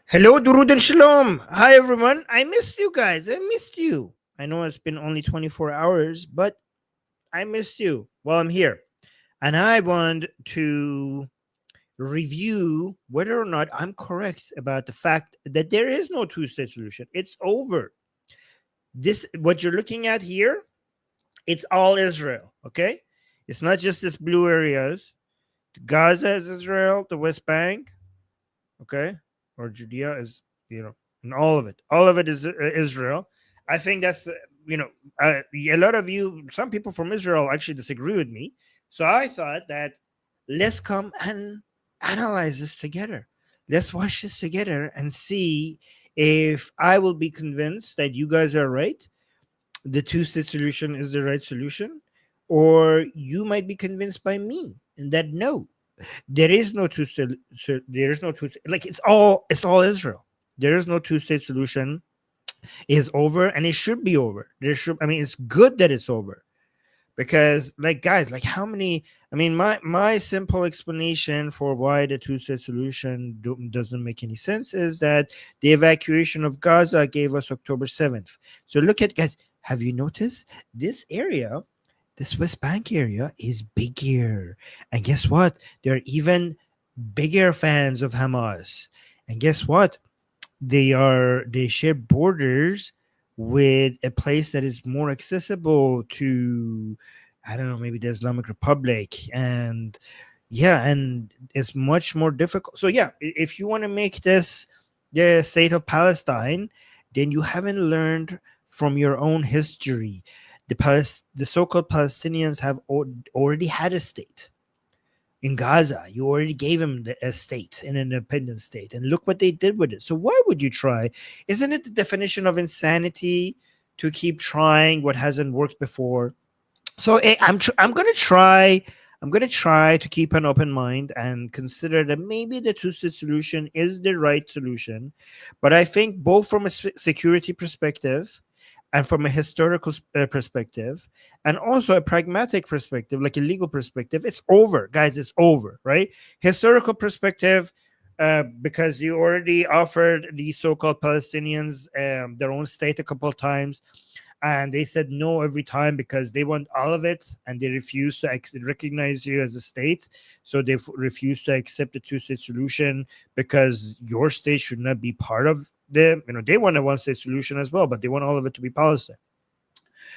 Hello, Durud and Shalom. Hi, everyone. I missed you guys. I missed you. I know it's been only 24 hours, but I missed you. Well, I'm here. And I want to review whether or not I'm correct about the fact that there is no two-state solution. It's over. This, what you're looking at here, it's all Israel, okay? It's not just this blue areas. Gaza is Israel, the West Bank, okay, or Judea is, and all of it is Israel. I think that's the, a lot of you, some people from Israel actually disagree with me. So I thought that let's come and analyze this together. Let's watch this together and see if I will be convinced that you guys are right, the two-state solution is the right solution, or you might be convinced by me and that no, there is no two-state. There is no two. Like it's all Israel. There is no two-state solution. Is over, and it should be over. There should. I mean, it's good that it's over because, like, guys, like how many? I mean, my simple explanation for why the two-state solution doesn't make any sense is that the evacuation of Gaza gave us October 7th. So look at, guys. Have you noticed this area? This West Bank area is bigger. And guess what? They're even bigger fans of Hamas. And guess what? They share borders with a place that is more accessible to, I don't know, maybe the Islamic Republic. And yeah, and it's much more difficult. So yeah, if you want to make this the state of Palestine, then you haven't learned from your own history. The so-called Palestinians have already had a state in Gaza. You already gave them a state, an independent state, and look what they did with it. So why would you try? Isn't it the definition of insanity to keep trying what hasn't worked before? So I'm going to try. I'm going to try to keep an open mind and consider that maybe the two-state solution is the right solution. But I think both from a security perspective and from a historical perspective, and also a pragmatic perspective, like a legal perspective, it's over, guys. It's over, right? Historical perspective, because you already offered the so-called Palestinians their own state a couple of times, and they said no every time because they want all of it, and they refuse to recognize you as a state. So they refuse to accept the two-state solution because your state should not be part of they want a one-state solution as well, but they want all of it to be Palestine.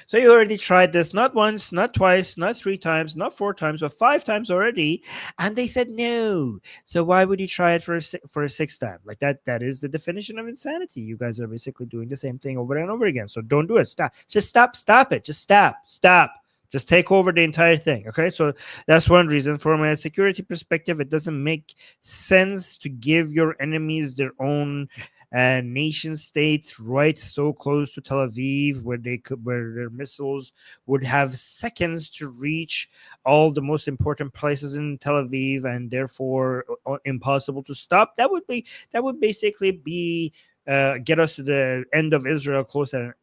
So you already tried this not once, not twice, not 3 times, not 4 times, but 5 times already, and they said no. So why would you try it for a sixth time? Like that is the definition of insanity. You guys are basically doing the same thing over and over again. So don't do it. Stop. Just stop it. Just stop. Just take over the entire thing. Okay. So that's one reason. From a security perspective, it doesn't make sense to give your enemies their own nation states right so close to Tel Aviv, where their missiles would have seconds to reach all the most important places in Tel Aviv, and therefore impossible to stop. That would basically be get us to the end of Israel closer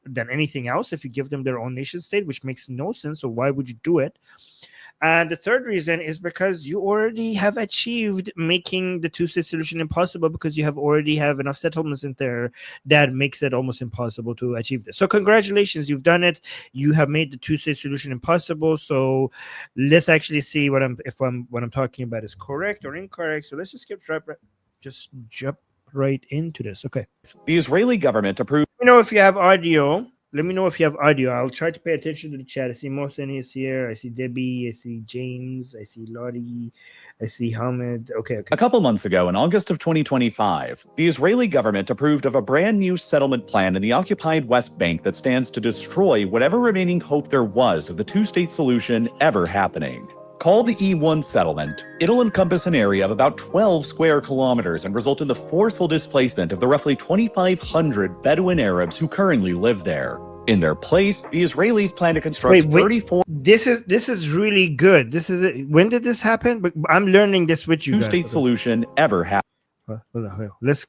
than anything else if you give them their own nation state, which makes no sense. So why would you do it? And the third reason is because you already have achieved making the two-state solution impossible, because you already have enough settlements in there that makes it almost impossible to achieve this. So congratulations, you've done it. You have made the two-state solution impossible. So let's actually see what I'm talking about is correct or incorrect. So let's just jump right into this. Okay. The Israeli government approved. Let me know if you have audio. I'll try to pay attention to the chat. I see Mohsen is here. I see Debbie. I see James. I see Lottie. I see Hamid. Okay. A couple months ago, in August of 2025, the Israeli government approved of a brand new settlement plan in the occupied West Bank that stands to destroy whatever remaining hope there was of the two-state solution ever happening. Called the E1 settlement, it'll encompass an area of about 12 square kilometers and result in the forceful displacement of the roughly 2,500 Bedouin Arabs who currently live there. In their place, the Israelis plan to construct 34. This is really good. When did this happen? But I'm learning this with you. Two-state solution ever happened. Let's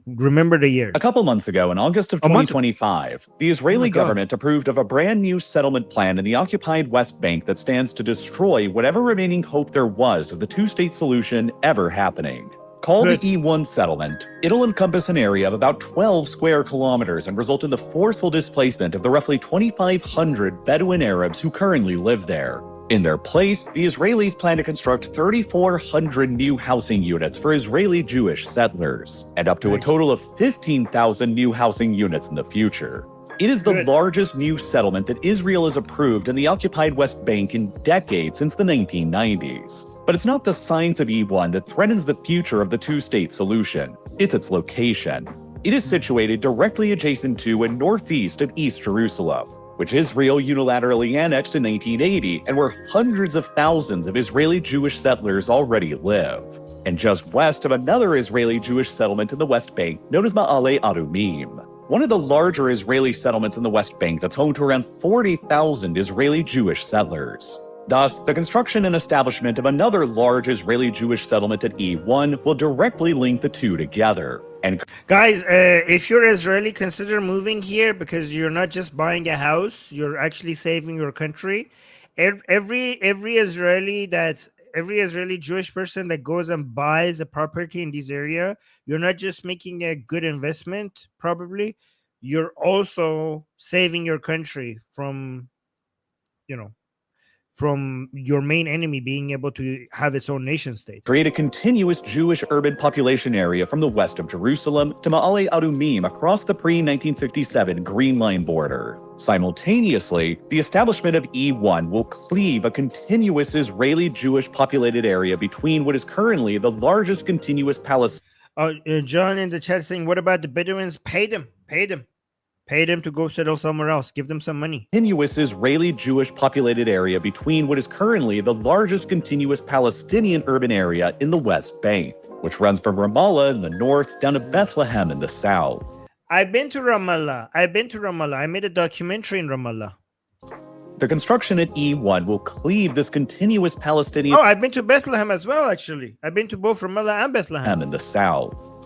remember the year. A couple months ago, in August of 2025, the Israeli government approved of a brand new settlement plan in the occupied West Bank that stands to destroy whatever remaining hope there was of the two-state solution ever happening. Called Good. the E1 settlement, it'll encompass an area of about 12 square kilometers and result in the forceful displacement of the roughly 2,500 Bedouin Arabs who currently live there. In their place, the Israelis plan to construct 3,400 new housing units for Israeli Jewish settlers, and up to a Nice. total of 15,000 new housing units in the future. It is the Good. largest new settlement that Israel has approved in the occupied West Bank in decades since the 1990s. But it's not the science of E1 that threatens the future of the two-state solution. It's its location. It is situated directly adjacent to and northeast of East Jerusalem, which Israel unilaterally annexed in 1980 and where hundreds of thousands of Israeli Jewish settlers already live, and just west of another Israeli Jewish settlement in the West Bank known as Ma'ale Adumim, one of the larger Israeli settlements in the West Bank that's home to around 40,000 Israeli Jewish settlers. Thus, the construction and establishment of another large Israeli Jewish settlement at E1 will directly link the two together. And Guys, if you're Israeli, consider moving here because you're not just buying a house, you're actually saving your country. Every Israeli Jewish person that goes and buys a property in this area, you're not just making a good investment, probably, you're also saving your country from, from your main enemy being able to have its own nation state. create a continuous Jewish urban population area from the west of Jerusalem to Ma'ale Adumim across the pre-1967 Green Line border. Simultaneously, the establishment of E1 will cleave a continuous Israeli Jewish populated area between what is currently the largest continuous Palestinian. John in the chat saying, what about the Bedouins? Pay them to go settle somewhere else. Give them some money. Continuous Israeli Jewish populated area between what is currently the largest continuous Palestinian urban area in the West Bank, which runs from Ramallah in the north down to Bethlehem in the south. I've been to Ramallah. I made a documentary in Ramallah. The construction at E1 will cleave this continuous Palestinian. Oh, I've been to Bethlehem as well, actually. I've been to both Ramallah and Bethlehem. In the south.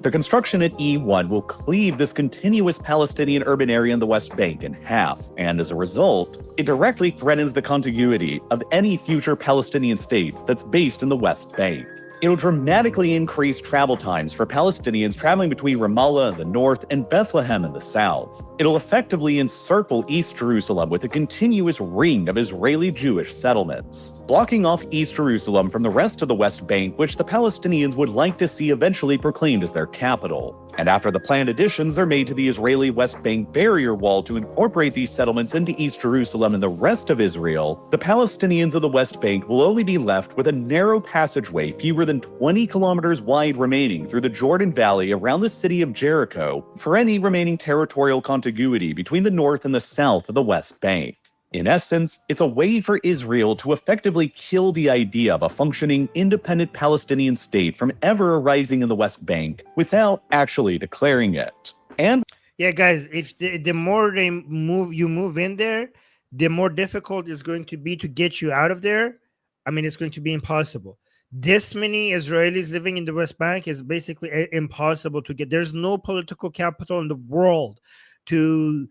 The construction at E1 will cleave this continuous Palestinian urban area in the West Bank in half, and as a result, it directly threatens the contiguity of any future Palestinian state that's based in the West Bank. It'll dramatically increase travel times for Palestinians traveling between Ramallah in the north and Bethlehem in the south. It'll effectively encircle East Jerusalem with a continuous ring of Israeli Jewish settlements, blocking off East Jerusalem from the rest of the West Bank, which the Palestinians would like to see eventually proclaimed as their capital. And after the planned additions are made to the Israeli West Bank barrier wall to incorporate these settlements into East Jerusalem and the rest of Israel, the Palestinians of the West Bank will only be left with a narrow passageway fewer than 20 kilometers wide remaining through the Jordan Valley around the city of Jericho for any remaining territorial contiguity between the north and the south of the West Bank. In essence, it's a way for Israel to effectively kill the idea of a functioning independent Palestinian state from ever arising in the West Bank without actually declaring it. And yeah, guys, if the more you move in there, the more difficult it's going to be to get you out of there. I mean, it's going to be impossible. This many Israelis living in the West Bank is basically impossible to get. There's no political capital in the world to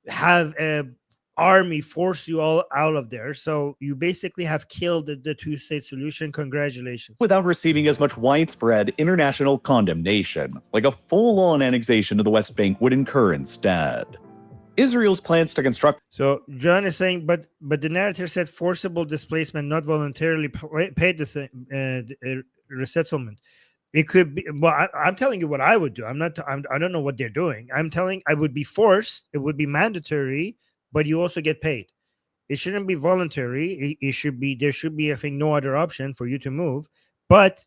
have a army force you all out of there. So you basically have killed the two-state solution. Congratulations. without receiving as much widespread international condemnation, like a full-on annexation of the West Bank would incur instead. Israel's plans to construct. So John is saying, but the narrative said forcible displacement, not voluntarily paid the resettlement. It could be. Well, I'm telling you what I would do. I don't know what they're doing. I would be forced. It would be mandatory, but you also get paid. It shouldn't be voluntary. It should be. There should be, I think, no other option for you to move. But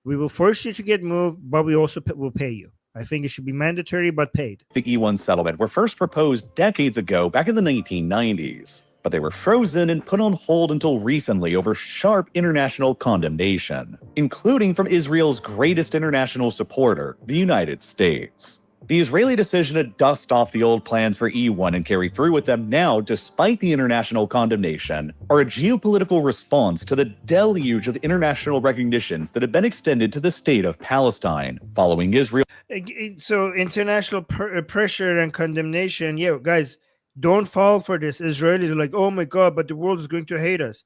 we will force you to get moved, but we also will pay you. I think it should be mandatory but paid. The E1 settlement were first proposed decades ago, back in the 1990s, but they were frozen and put on hold until recently over sharp international condemnation, including from Israel's greatest international supporter, the United States. The Israeli decision to dust off the old plans for E1 and carry through with them now, despite the international condemnation, are a geopolitical response to the deluge of international recognitions that have been extended to the state of Palestine, following Israel. So international pressure and condemnation, yeah, guys, don't fall for this. Israelis are like, oh my God, but the world is going to hate us.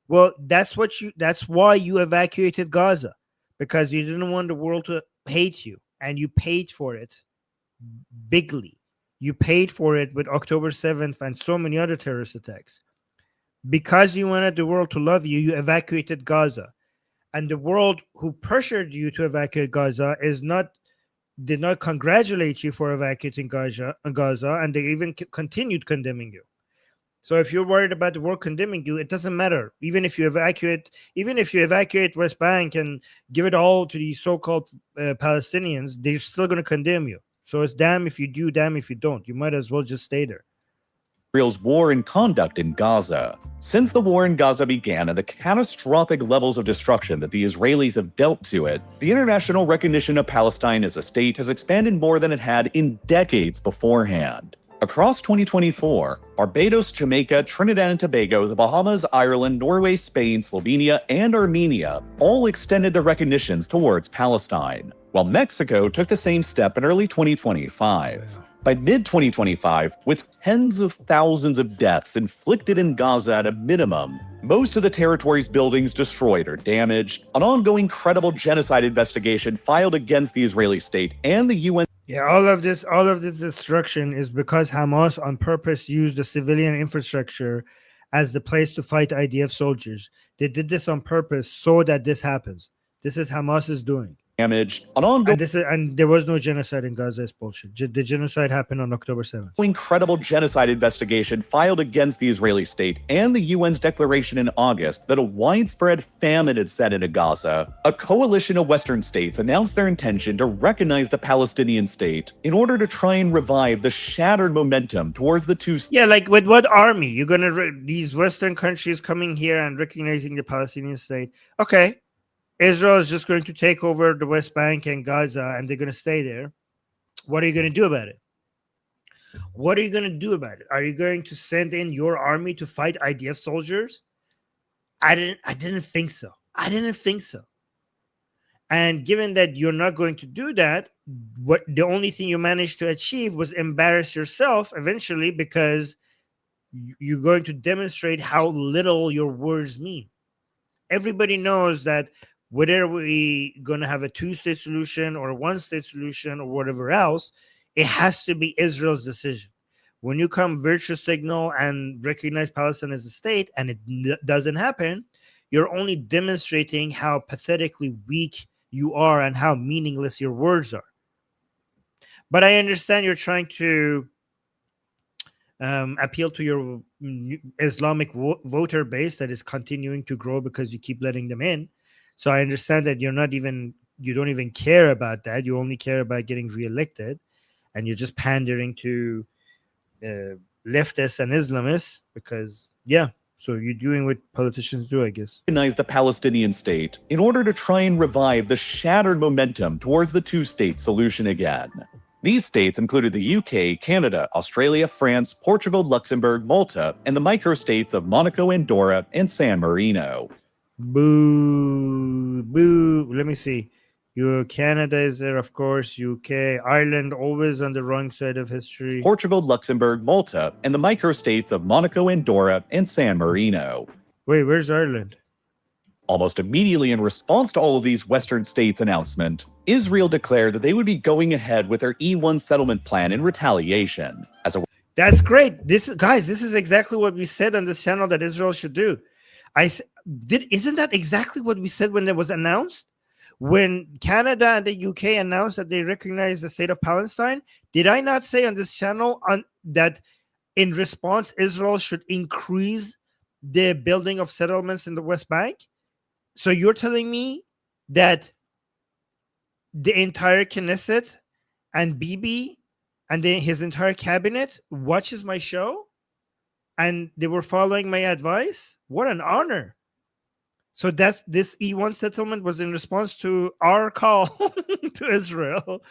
Well, that's why you evacuated Gaza, because you didn't want the world to hate you, and you paid for it bigly. You paid for it with October 7th and so many other terrorist attacks. Because you wanted the world to love you, you evacuated Gaza. And the world who pressured you to evacuate Gaza did not congratulate you for evacuating Gaza, and they even continued condemning you. So if you're worried about the world condemning you, it doesn't matter. Even if you evacuate West Bank and give it all to the so-called Palestinians, they're still going to condemn you. So it's damn if you do, damn if you don't. You might as well just stay there. Israel's war and conduct in Gaza. Since the war in Gaza began and the catastrophic levels of destruction that the Israelis have dealt to it, the international recognition of Palestine as a state has expanded more than it had in decades beforehand. Across 2024, Barbados, Jamaica, Trinidad and Tobago, the Bahamas, Ireland, Norway, Spain, Slovenia, and Armenia all extended their recognitions towards Palestine, while Mexico took the same step in early 2025. By mid-2025, with tens of thousands of deaths inflicted in Gaza at a minimum, most of the territory's buildings destroyed or damaged, an ongoing credible genocide investigation filed against the Israeli state and the UN. Yeah, all of this destruction is because Hamas on purpose used the civilian infrastructure as the place to fight IDF soldiers. They did this on purpose so that this happens. This is Hamas's doing. Damaged, an ongoing and there was no genocide in Gaza. Is bullshit. The genocide happened on October 7th. Incredible genocide investigation filed against the Israeli state and the UN's declaration in August that a widespread famine had set into Gaza. A coalition of Western states announced their intention to recognize the Palestinian state in order to try and revive the shattered momentum towards the two. Yeah, like with what army? You're gonna these Western countries coming here and recognizing the Palestinian state? Okay. Israel is just going to take over the West Bank and Gaza, and they're going to stay there. What are you going to do about it? What are you going to do about it? Are you going to send in your army to fight IDF soldiers? I didn't think so. I didn't think so. And given that you're not going to do that, what the only thing you managed to achieve was embarrass yourself eventually, because you're going to demonstrate how little your words mean. Everybody knows that whether we going to have a two-state solution or a one-state solution or whatever else, it has to be Israel's decision. When you come virtue signal and recognize Palestine as a state and it doesn't happen, you're only demonstrating how pathetically weak you are and how meaningless your words are. But I understand you're trying to appeal to your Islamic voter base that is continuing to grow because you keep letting them in. So I understand that you don't even care about that. You only care about getting reelected, and you're just pandering to leftists and Islamists because, yeah. So you're doing what politicians do, I guess. Recognize the Palestinian state in order to try and revive the shattered momentum towards the two-state solution again. These states included the UK, Canada, Australia, France, Portugal, Luxembourg, Malta, and the microstates of Monaco, Andorra, and San Marino. Boo, boo. Let me see. Canada is there, of course. UK, Ireland, always on the wrong side of history. Portugal, Luxembourg, Malta, and the microstates of Monaco, Andorra, and San Marino. Wait, where's Ireland? Almost immediately in response to all of these Western states' announcement, Israel declared that they would be going ahead with their E1 settlement plan in retaliation. That's great. This is exactly what we said on this channel that Israel should do. Isn't that exactly what we said when it was announced? When Canada and the UK announced that they recognize the state of Palestine, did I not say on this channel that in response, Israel should increase the building of settlements in the West Bank? So you're telling me that the entire Knesset and Bibi and his entire cabinet watches my show and they were following my advice? What an honor. So this E1 settlement was in response to our call to Israel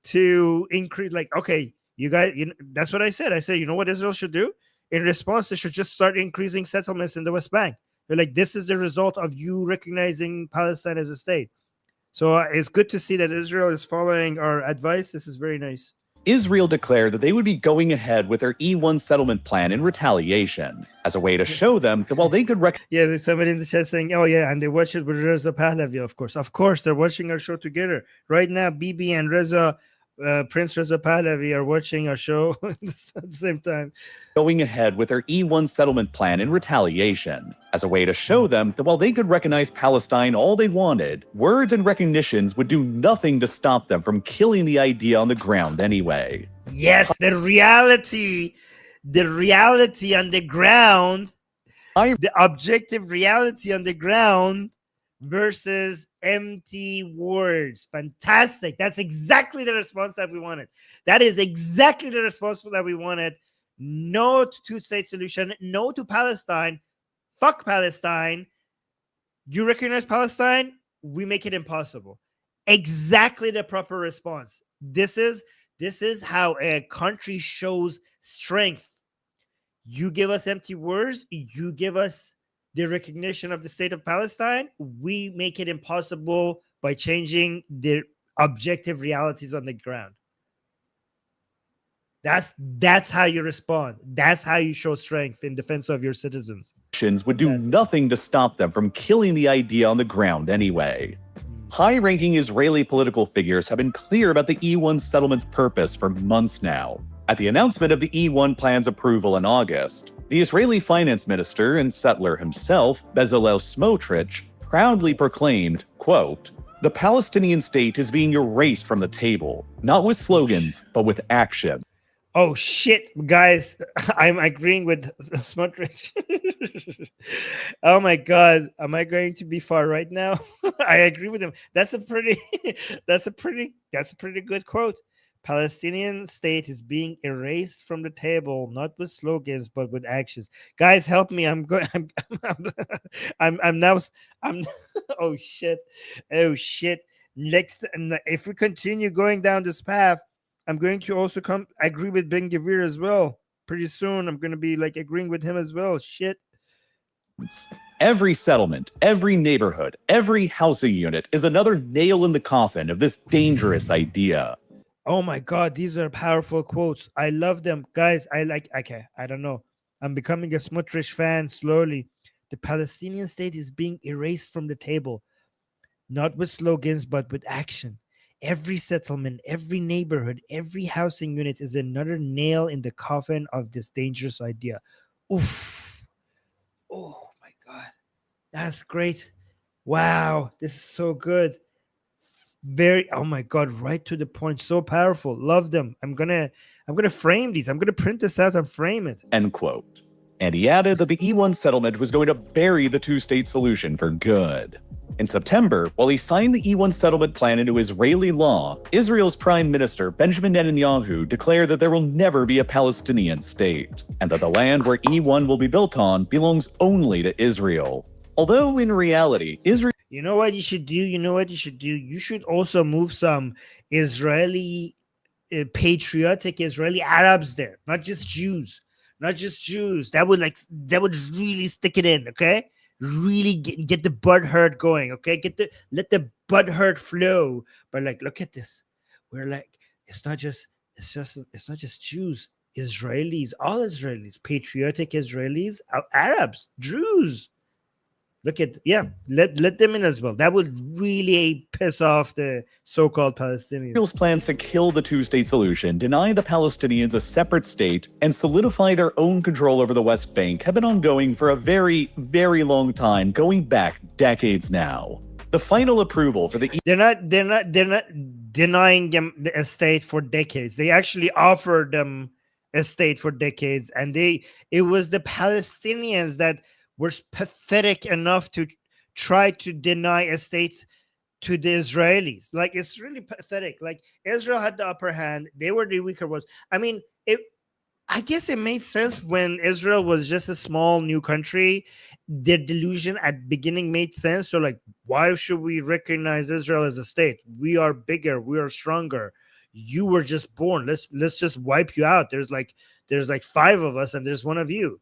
to increase, like, okay, you guys, that's what I said. I said, you know what Israel should do? In response, they should just start increasing settlements in the West Bank. They're like, this is the result of you recognizing Palestine as a state. So it's good to see that Israel is following our advice. This is very nice. Israel declared that they would be going ahead with their E1 settlement plan in retaliation, as a way to show them that while they could Yeah, there's somebody in the chat saying, "Oh yeah," and they watch it with Reza Pahlavi. Of course, they're watching our show together right now. Bibi and Reza, Prince Reza Pahlavi, are watching our show at the same time. going ahead with their E1 settlement plan in retaliation, as a way to show them that while they could recognize Palestine all they wanted, words and recognitions would do nothing to stop them from killing the idea on the ground anyway. Yes, the reality on the ground, the objective reality on the ground versus empty words. Fantastic. That's exactly the response that we wanted. That is exactly the response that we wanted. No to two-state solution. No to Palestine. Fuck Palestine. You recognize Palestine? We make it impossible. Exactly the proper response. This is how a country shows strength. You give us empty words. You give us the recognition of the state of Palestine. We make it impossible by changing the objective realities on the ground. That's how you respond. That's how you show strength in defense of your citizens. Would do nothing to stop them from killing the idea on the ground anyway. High-ranking Israeli political figures have been clear about the E1 settlement's purpose for months now. At the announcement of the E1 plan's approval in August, the Israeli finance minister and settler himself, Bezalel Smotrich, proudly proclaimed, quote, "The Palestinian state is being erased from the table, not with slogans, but with action." Oh shit, guys! I'm agreeing with Smotrich. Oh my god, am I going to be far right now? I agree with him. That's a pretty good quote. Palestinian state is being erased from the table, not with slogans but with actions. Guys, help me! I'm going. I'm now. I'm. Oh shit! Oh shit! Next, if we continue going down this path, I'm going to also agree with Ben Gavir as well. Pretty soon, I'm going to be like agreeing with him as well. Shit. Every settlement, every neighborhood, every housing unit is another nail in the coffin of this dangerous idea. Oh my God, these are powerful quotes. I love them. Guys, okay, I don't know. I'm becoming a Smotrich fan slowly. The Palestinian state is being erased from the table, not with slogans, but with action. Every settlement, every neighborhood, every housing unit is another nail in the coffin of this dangerous idea. Oof. Oh my God. That's great. Wow. This is so good. Oh my God, right to the point. So powerful. Love them. I'm gonna frame these. I'm gonna print this out and frame it. End quote. And he added that the E1 settlement was going to bury the two-state solution for good. In September, while he signed the E1 settlement plan into Israeli law, Israel's Prime Minister Benjamin Netanyahu declared that there will never be a Palestinian state, and that the land where E1 will be built on belongs only to Israel. Although in reality, Israel... You know what you should do? You should also move some Israeli, patriotic Israeli Arabs there, not just Jews. That would really stick it in, okay? Really get the butt hurt going, okay? Let the butt hurt flow. But like, look at this. We're like, it's not just Jews, Israelis, all Israelis, patriotic Israelis, Arabs, Druze. Look at, let them in as well. That would really piss off the so-called Palestinians. Israel's plans to kill the two-state solution, deny the Palestinians a separate state, and solidify their own control over the West Bank have been ongoing for a very, very long time, going back decades now. The final approval for the... They're not denying them a state for decades. They actually offered them a state for decades, and it was the Palestinians that were pathetic enough to try to deny a state to the Israelis. Like, it's really pathetic. Like, Israel had the upper hand. They were the weaker ones. I mean, I guess it made sense when Israel was just a small new country. Their delusion at beginning made sense. So like, why should we recognize Israel as a state? We are bigger. We are stronger. You were just born. Let's just wipe you out. There's like 5 of us and there's one of you.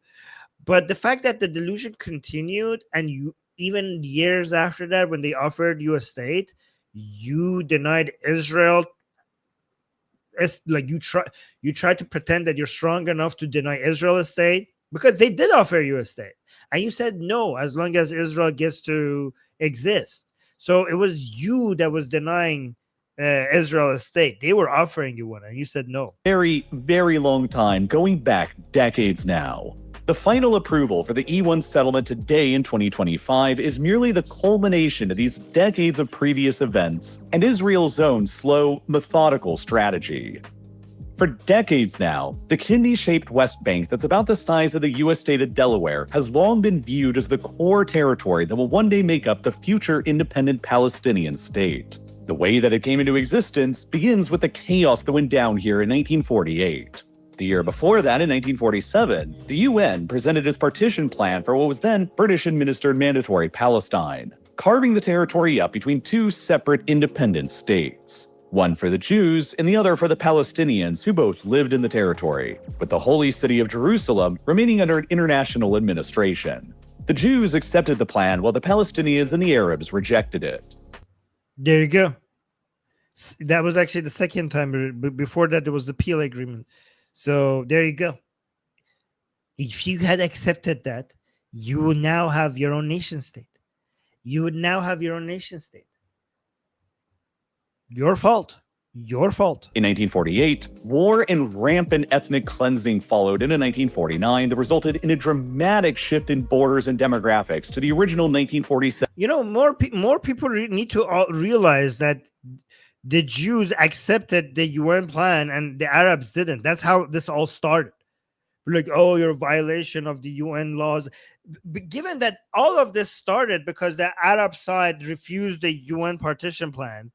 But the fact that the delusion continued, and you, even years after that, when they offered you a state, you denied Israel like you try to pretend that you're strong enough to deny Israel a state, because they did offer you a state, and you said no as long as Israel gets to exist. So it was you that was denying Israel a state. They were offering you one, and you said no. Very, very long time, going back decades now. The final approval for the E1 settlement today in 2025 is merely the culmination of these decades of previous events and Israel's own slow, methodical strategy. For decades now, the kidney-shaped West Bank that's about the size of the US state of Delaware has long been viewed as the core territory that will one day make up the future independent Palestinian state. The way that it came into existence begins with the chaos that went down here in 1948. The year before that, in 1947, the UN presented its partition plan for what was then British-administered Mandatory Palestine, carving the territory up between two separate independent states. One for the Jews and the other for the Palestinians, who both lived in the territory, with the holy city of Jerusalem remaining under international administration. The Jews accepted the plan while the Palestinians and the Arabs rejected it. There you go. That was actually the second time. Before that, there was the PLA agreement. So there you go. If you had accepted that, you would now have your own nation state. You would now have your own nation state. Your fault. Your fault. In 1948, war and rampant ethnic cleansing followed into 1949 that resulted in a dramatic shift in borders and demographics to the original 1947. You know, more people need to realize that the Jews accepted the UN plan and the Arabs didn't. That's how this all started. Like, oh, you're a violation of the UN laws. Given that all of this started because the Arab side refused the UN partition plan,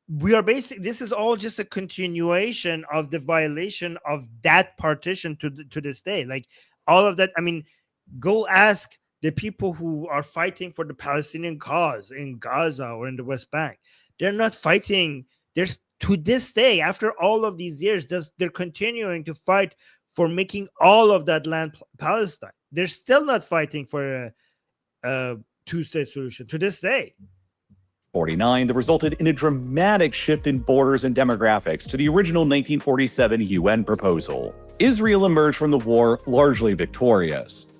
this is all just a continuation of the violation of that partition to this day. Like all of that. I mean, go ask the people who are fighting for the Palestinian cause in Gaza or in the West Bank. They're not fighting. There's to this day, after all of these years, they're continuing to fight for making all of that land Palestine. They're still not fighting for a two-state solution to this day. 1949 that resulted in a dramatic shift in borders and demographics to the original 1947 UN proposal. Israel emerged from the war largely victorious,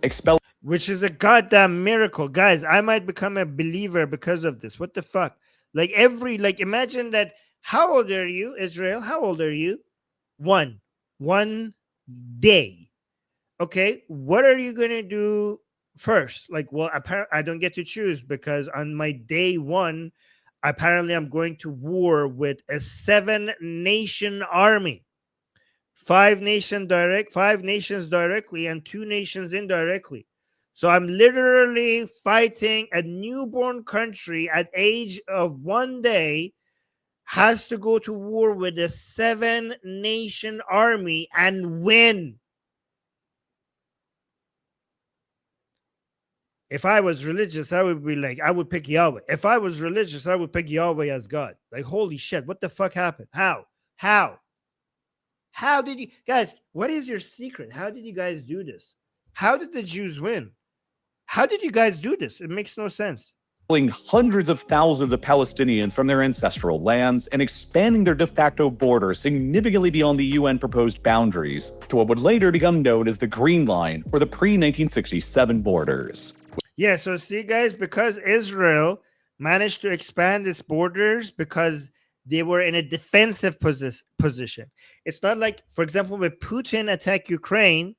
which is a goddamn miracle. Guys, I might become a believer because of this. What the fuck? Imagine that. How old are you, Israel? How old are you? One day. Okay, what are you gonna do first? I don't get to choose because on my day one, apparently I'm going to war with a 7-nation army. 5 nations directly and 2 nations indirectly. So I'm literally fighting a newborn country at age of 1 day has to go to war with a 7-nation army and win. If I was religious, I would be like, I would pick Yahweh. If I was religious, I would pick Yahweh as God. Like, holy shit, what the fuck happened? How did you guys, what is your secret? How did you guys do this? How did the Jews win? How did you guys do this? It makes no sense. Hundreds of thousands of Palestinians from their ancestral lands and expanding their de facto border significantly beyond the UN proposed boundaries to what would later become known as the Green Line or the pre-1967 borders. Yeah, so see, guys, because Israel managed to expand its borders because they were in a defensive position. It's not like, for example, when Putin attacked Ukraine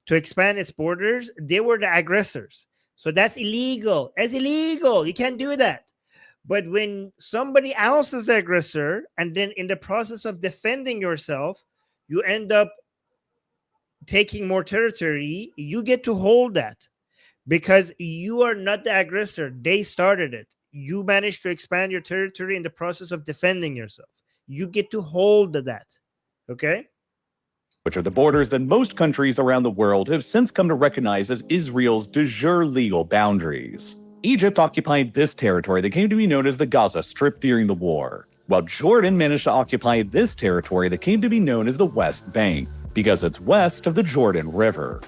to expand its borders, they were the aggressors. So that's illegal. It's illegal. You can't do that. But when somebody else is the aggressor, and then in the process of defending yourself, you end up taking more territory, you get to hold that because you are not the aggressor. They started it. You managed to expand your territory in the process of defending yourself. You get to hold that. Okay? Which are the borders that most countries around the world have since come to recognize as Israel's de jure legal boundaries. Egypt occupied this territory that came to be known as the Gaza Strip during the war, while Jordan managed to occupy this territory that came to be known as the West Bank, because it's west of the Jordan River.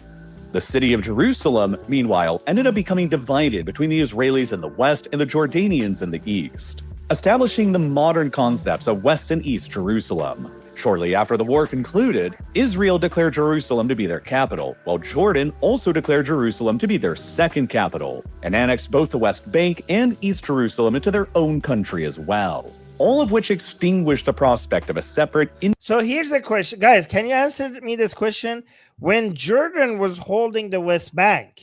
The city of Jerusalem, meanwhile, ended up becoming divided between the Israelis in the west and the Jordanians in the east, establishing the modern concepts of West and East Jerusalem. Shortly after the war concluded, Israel declared Jerusalem to be their capital, while Jordan also declared Jerusalem to be their second capital, and annexed both the West Bank and East Jerusalem into their own country as well, all of which extinguished the prospect of a separate. So here's a question, guys. Can you answer me this question? When Jordan was holding the West Bank,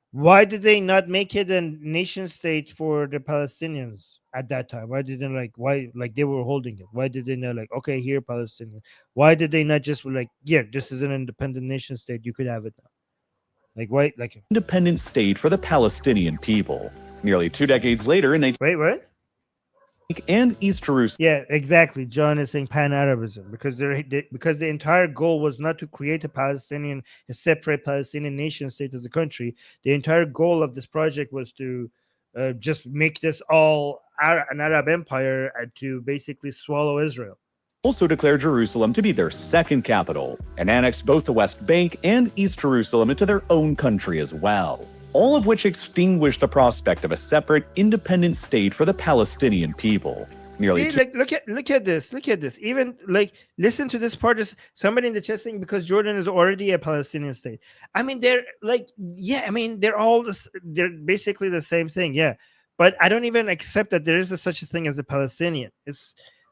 why did they not make it a nation state for the Palestinians at that time? Why didn't they were holding it? Why did they not okay, here, Palestinian? Why did they not just this is an independent nation state, you could have it now? Why Independent state for the Palestinian people. Nearly 2 decades later in wait, what? And East Jerusalem. Yeah, exactly. John is saying pan-Arabism because because the entire goal was not to create a separate Palestinian nation state as a country. The entire goal of this project was to just make this all an Arab empire to basically swallow Israel. Also declared Jerusalem to be their second capital, and annexed both the West Bank and East Jerusalem into their own country as well, all of which extinguished the prospect of a separate, independent state for the Palestinian people. Nearly look at this. Even listen to this part. Just somebody in the chat saying because Jordan is already a Palestinian state. I mean, they're they're basically the same thing. Yeah, but I don't even accept that there is such a thing as a Palestinian.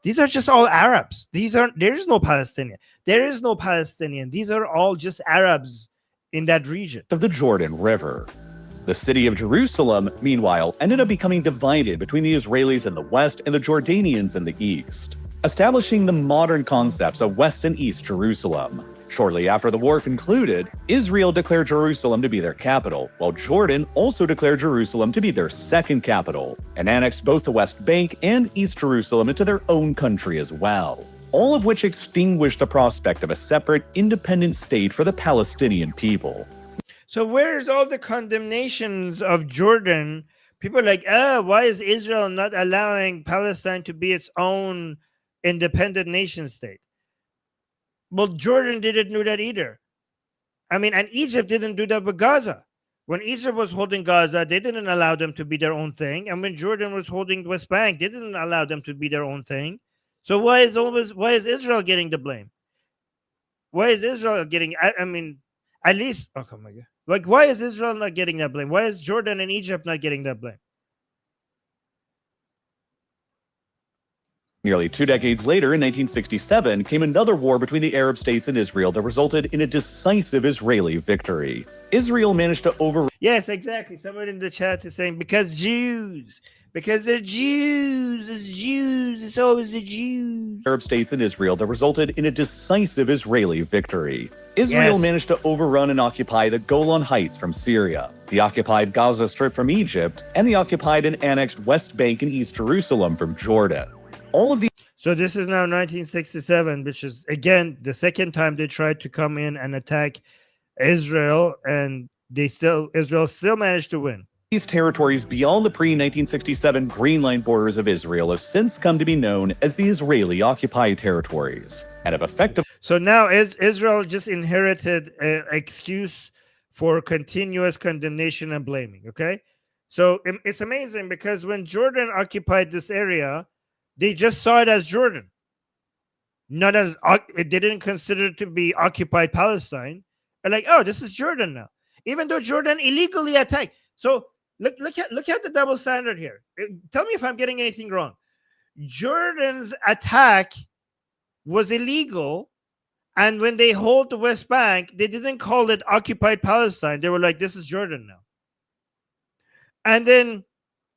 These are just all Arabs. There is no Palestinian. There is no Palestinian. These are all just Arabs in that region of the Jordan River. The city of Jerusalem, meanwhile, ended up becoming divided between the Israelis in the west and the Jordanians in the east, establishing the modern concepts of West and East Jerusalem. Shortly after the war concluded, Israel declared Jerusalem to be their capital, while Jordan also declared Jerusalem to be their second capital, and annexed both the West Bank and East Jerusalem into their own country as well, all of which extinguished the prospect of a separate, independent state for the Palestinian people. So where's all the condemnations of Jordan? People are like, why is Israel not allowing Palestine to be its own independent nation state? Well, Jordan didn't do that either. I mean, and Egypt didn't do that with Gaza. When Egypt was holding Gaza, they didn't allow them to be their own thing. And when Jordan was holding the West Bank, they didn't allow them to be their own thing. So why is Israel getting the blame? Why is Israel getting, I mean, at least, oh my God. Why is Israel not getting that blame? Why is Jordan and Egypt not getting that blame? Nearly 2 decades later, in 1967, came another war between the Arab states and Israel that resulted in a decisive Israeli victory. Israel managed to Yes, exactly. Someone in the chat is saying, because they're Jews. It's Jews. It's always the Jews. Arab states and Israel that resulted in a decisive Israeli victory. Israel managed to overrun and occupy the Golan Heights from Syria, the occupied Gaza Strip from Egypt, and the occupied and annexed West Bank and East Jerusalem from Jordan. All of these. So this is now 1967, which is, again, the second time they tried to come in and attack Israel, and Israel still managed to win. These territories beyond the pre-1967 Green Line borders of Israel have since come to be known as the Israeli-occupied territories, and have effectively. So now Israel just inherited an excuse for continuous condemnation and blaming, okay? So it's amazing because when Jordan occupied this area, they just saw it as Jordan. Not as, they didn't consider it to be occupied Palestine. They're like, oh, this is Jordan now. Even though Jordan illegally attacked. So look at the double standard here. Tell me if I'm getting anything wrong. Jordan's attack was illegal, and when they hold the West Bank, they didn't call it occupied Palestine. They were like, this is Jordan now. And then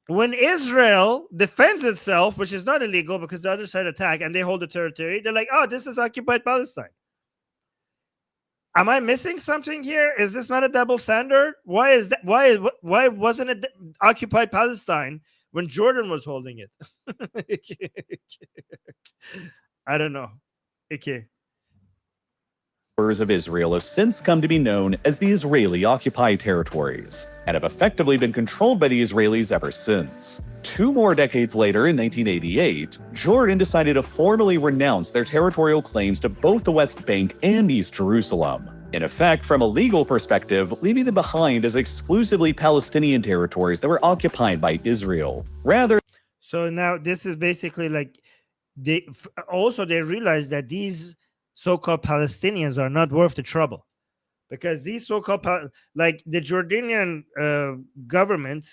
when Israel defends itself, which is not illegal because the other side attacked and they hold the territory, they're like, oh, this is occupied Palestine. Am I missing something here? Is this not a double standard? Why is that? Why wasn't it occupied Palestine when Jordan was holding it? I don't know. Okay. Borders of Israel have since come to be known as the Israeli-occupied territories, and have effectively been controlled by the Israelis ever since. 2 more decades later, in 1988, Jordan decided to formally renounce their territorial claims to both the West Bank and East Jerusalem, in effect, from a legal perspective, leaving them behind as exclusively Palestinian territories that were occupied by Israel. So now this is basically like they realized that these so-called Palestinians are not worth the trouble, because these so-called like the Jordanian government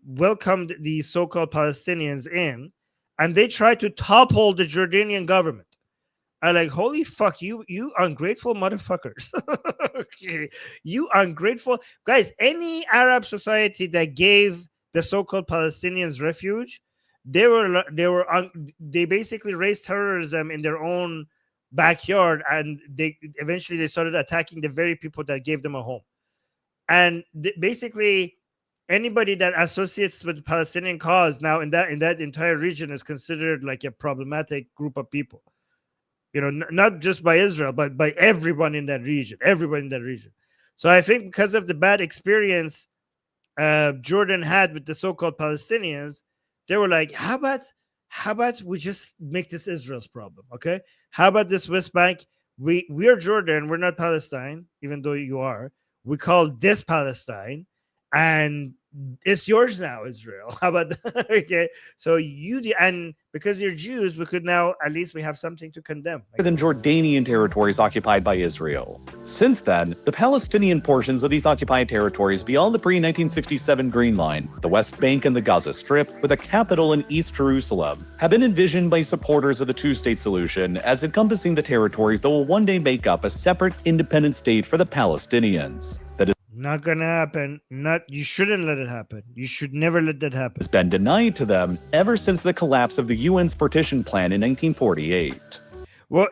welcomed these so-called Palestinians in, and they tried to topple the Jordanian government. I like, holy fuck, you ungrateful motherfuckers. Okay, you ungrateful guys. Any Arab society that gave the so-called Palestinians refuge, they basically raised terrorism in their own backyard, and they eventually they started attacking the very people that gave them a home. And basically anybody that associates with the Palestinian cause now in that entire region is considered like a problematic group of people. You know, not just by Israel, but by everyone in that region. Everyone in that region. So I think because of the bad experience Jordan had with the so-called Palestinians, they were like, how about we just make this Israel's problem? Okay, how about this West Bank? We're Jordan, we're not Palestine, even though you are. We call this Palestine, and it's yours now, Israel. How about that? Okay, so and because you're Jews, we could now at least we have something to condemn. Than Jordanian territories occupied by Israel. Since then, the Palestinian portions of these occupied territories beyond the pre-1967 Green Line, the West Bank and the Gaza Strip, with a capital in East Jerusalem, have been envisioned by supporters of the two-state solution as encompassing the territories that will one day make up a separate, independent state for the Palestinians. That is not gonna happen. You shouldn't let it happen. You should never let that happen. Has been denied to them ever since the collapse of the UN's partition plan in 1948. Well,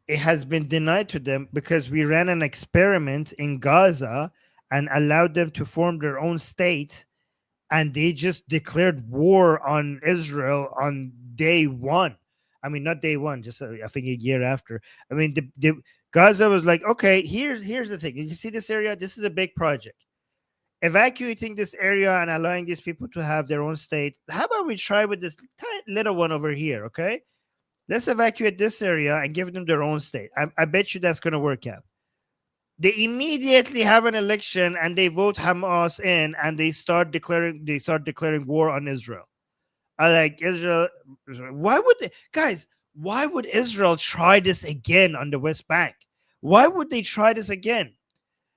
it has been denied to them because we ran an experiment in Gaza and allowed them to form their own state, and they just declared war on Israel on day one. I mean, not day one, just I think a year after. I mean, Gaza was like, okay, here's the thing. You see this area? This is a big project. Evacuating this area and allowing these people to have their own state. How about we try with this little one over here, okay? Let's evacuate this area and give them their own state. I bet you that's going to work out. They immediately have an election and they vote Hamas in, and they start declaring war on Israel. I like Israel. Why would Israel try this again on the West Bank? Why would they try this again?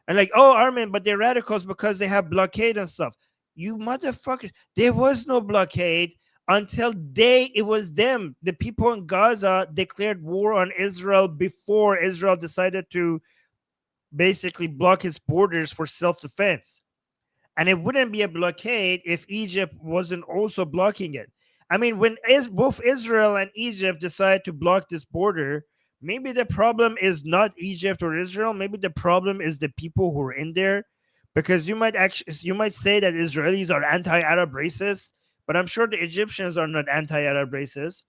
And like, oh, Armin, but they're radicals because they have blockade and stuff. You motherfuckers, there was no blockade until it was them. The people in Gaza declared war on Israel before Israel decided to basically block its borders for self-defense. And it wouldn't be a blockade if Egypt wasn't also blocking it. I mean, when both Israel and Egypt decide to block this border, maybe the problem is not Egypt or Israel. Maybe the problem is the people who are in there, because you might say that Israelis are anti-Arab racists, but I'm sure the Egyptians are not anti-Arab racists.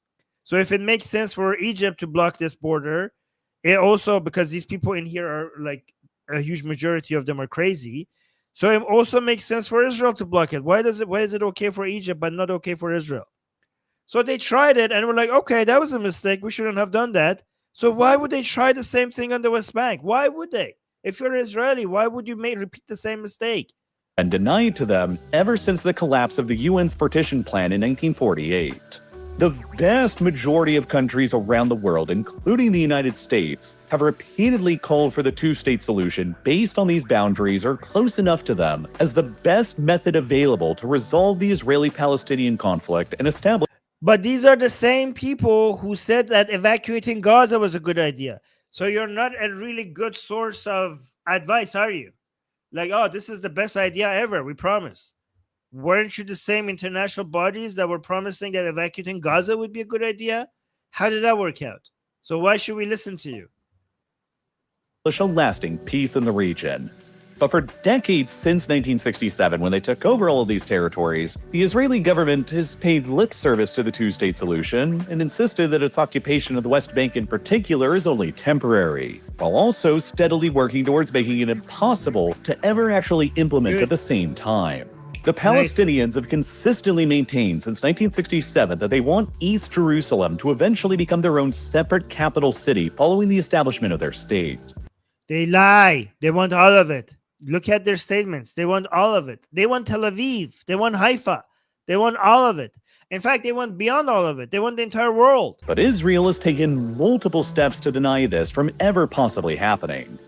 So if it makes sense for Egypt to block this border, it also, because these people in here are like a huge majority of them are crazy. So it also makes sense for Israel to block it. Why is it okay for Egypt but not okay for Israel? So they tried it and were like, okay, that was a mistake. We shouldn't have done that. So why would they try the same thing on the West Bank? Why would they? If you're Israeli, why would you repeat the same mistake? And denied to them ever since the collapse of the UN's partition plan in 1948. The vast majority of countries around the world, including the United States, have repeatedly called for the two-state solution based on these boundaries or close enough to them as the best method available to resolve the Israeli-Palestinian conflict and establish. But these are the same people who said that evacuating Gaza was a good idea. So you're not a really good source of advice, are you? Like, oh, this is the best idea ever, we promise. Weren't you the same international bodies that were promising that evacuating Gaza would be a good idea? How did that work out? So why should we listen to you? A lasting peace in the region. But for decades since 1967, when they took over all of these territories, the Israeli government has paid lip service to the two-state solution and insisted that its occupation of the West Bank in particular is only temporary, while also steadily working towards making it impossible to ever actually implement at the same time. The Palestinians have consistently maintained since 1967 that they want East Jerusalem to eventually become their own separate capital city following the establishment of their state. They lie. They want all of it. Look at their statements. They want all of it. They want Tel Aviv. They want Haifa. They want all of it. In fact, they went beyond all of it. They want the entire world. But Israel has taken multiple steps to deny this from ever possibly happening.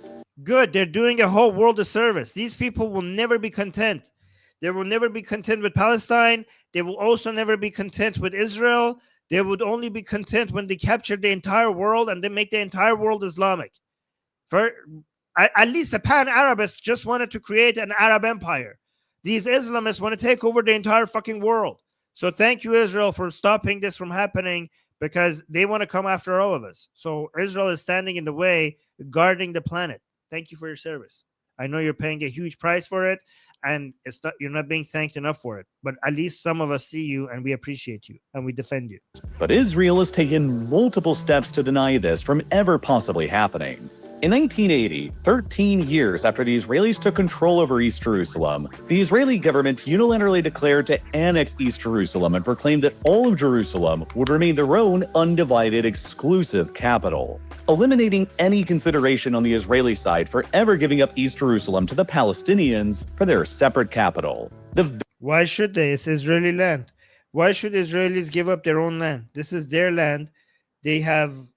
Good. They're doing a whole world a service. These people will never be content. They will never be content with Palestine. They will also never be content with Israel. They would only be content when they capture the entire world and they make the entire world Islamic. At least the pan-Arabists just wanted to create an Arab empire. These Islamists want to take over the entire fucking world. So thank you, Israel, for stopping this from happening, because they want to come after all of us. So Israel is standing in the way, guarding the planet. Thank you for your service. I know you're paying a huge price for it, and you're not being thanked enough for it. But at least some of us see you, and we appreciate you, and we defend you. But Israel has taken multiple steps to deny this from ever possibly happening. In 1980, 13 years after the Israelis took control over East Jerusalem, the Israeli government unilaterally declared to annex East Jerusalem and proclaimed that all of Jerusalem would remain their own undivided, exclusive capital, eliminating any consideration on the Israeli side for ever giving up East Jerusalem to the Palestinians for their separate capital. Why should they? It's Israeli land. Why should Israelis give up their own land? This is their land. They have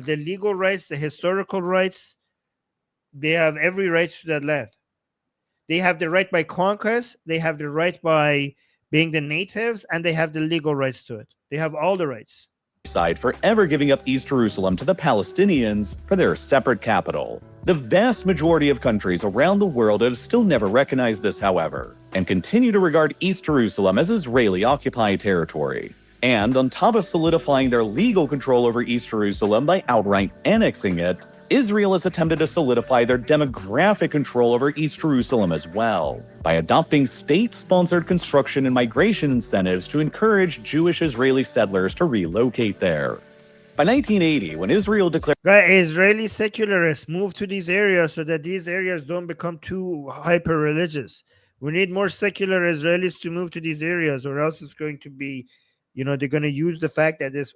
the legal rights, the historical rights. They have every right to that land. They have the right by conquest. They have the right by being the natives, and they have the legal rights to it. They have all the rights. Side for ever giving up East Jerusalem to the Palestinians for their separate capital. The vast majority of countries around the world have still never recognized this, however, and continue to regard East Jerusalem as Israeli-occupied territory. And on top of solidifying their legal control over East Jerusalem by outright annexing it, Israel has attempted to solidify their demographic control over East Jerusalem as well, by adopting state-sponsored construction and migration incentives to encourage Jewish Israeli settlers to relocate there. By 1980, when Israel declared Israeli secularists move to these areas so that these areas don't become too hyper-religious. We need more secular Israelis to move to these areas, or else it's going to be, they're going to use the fact that it's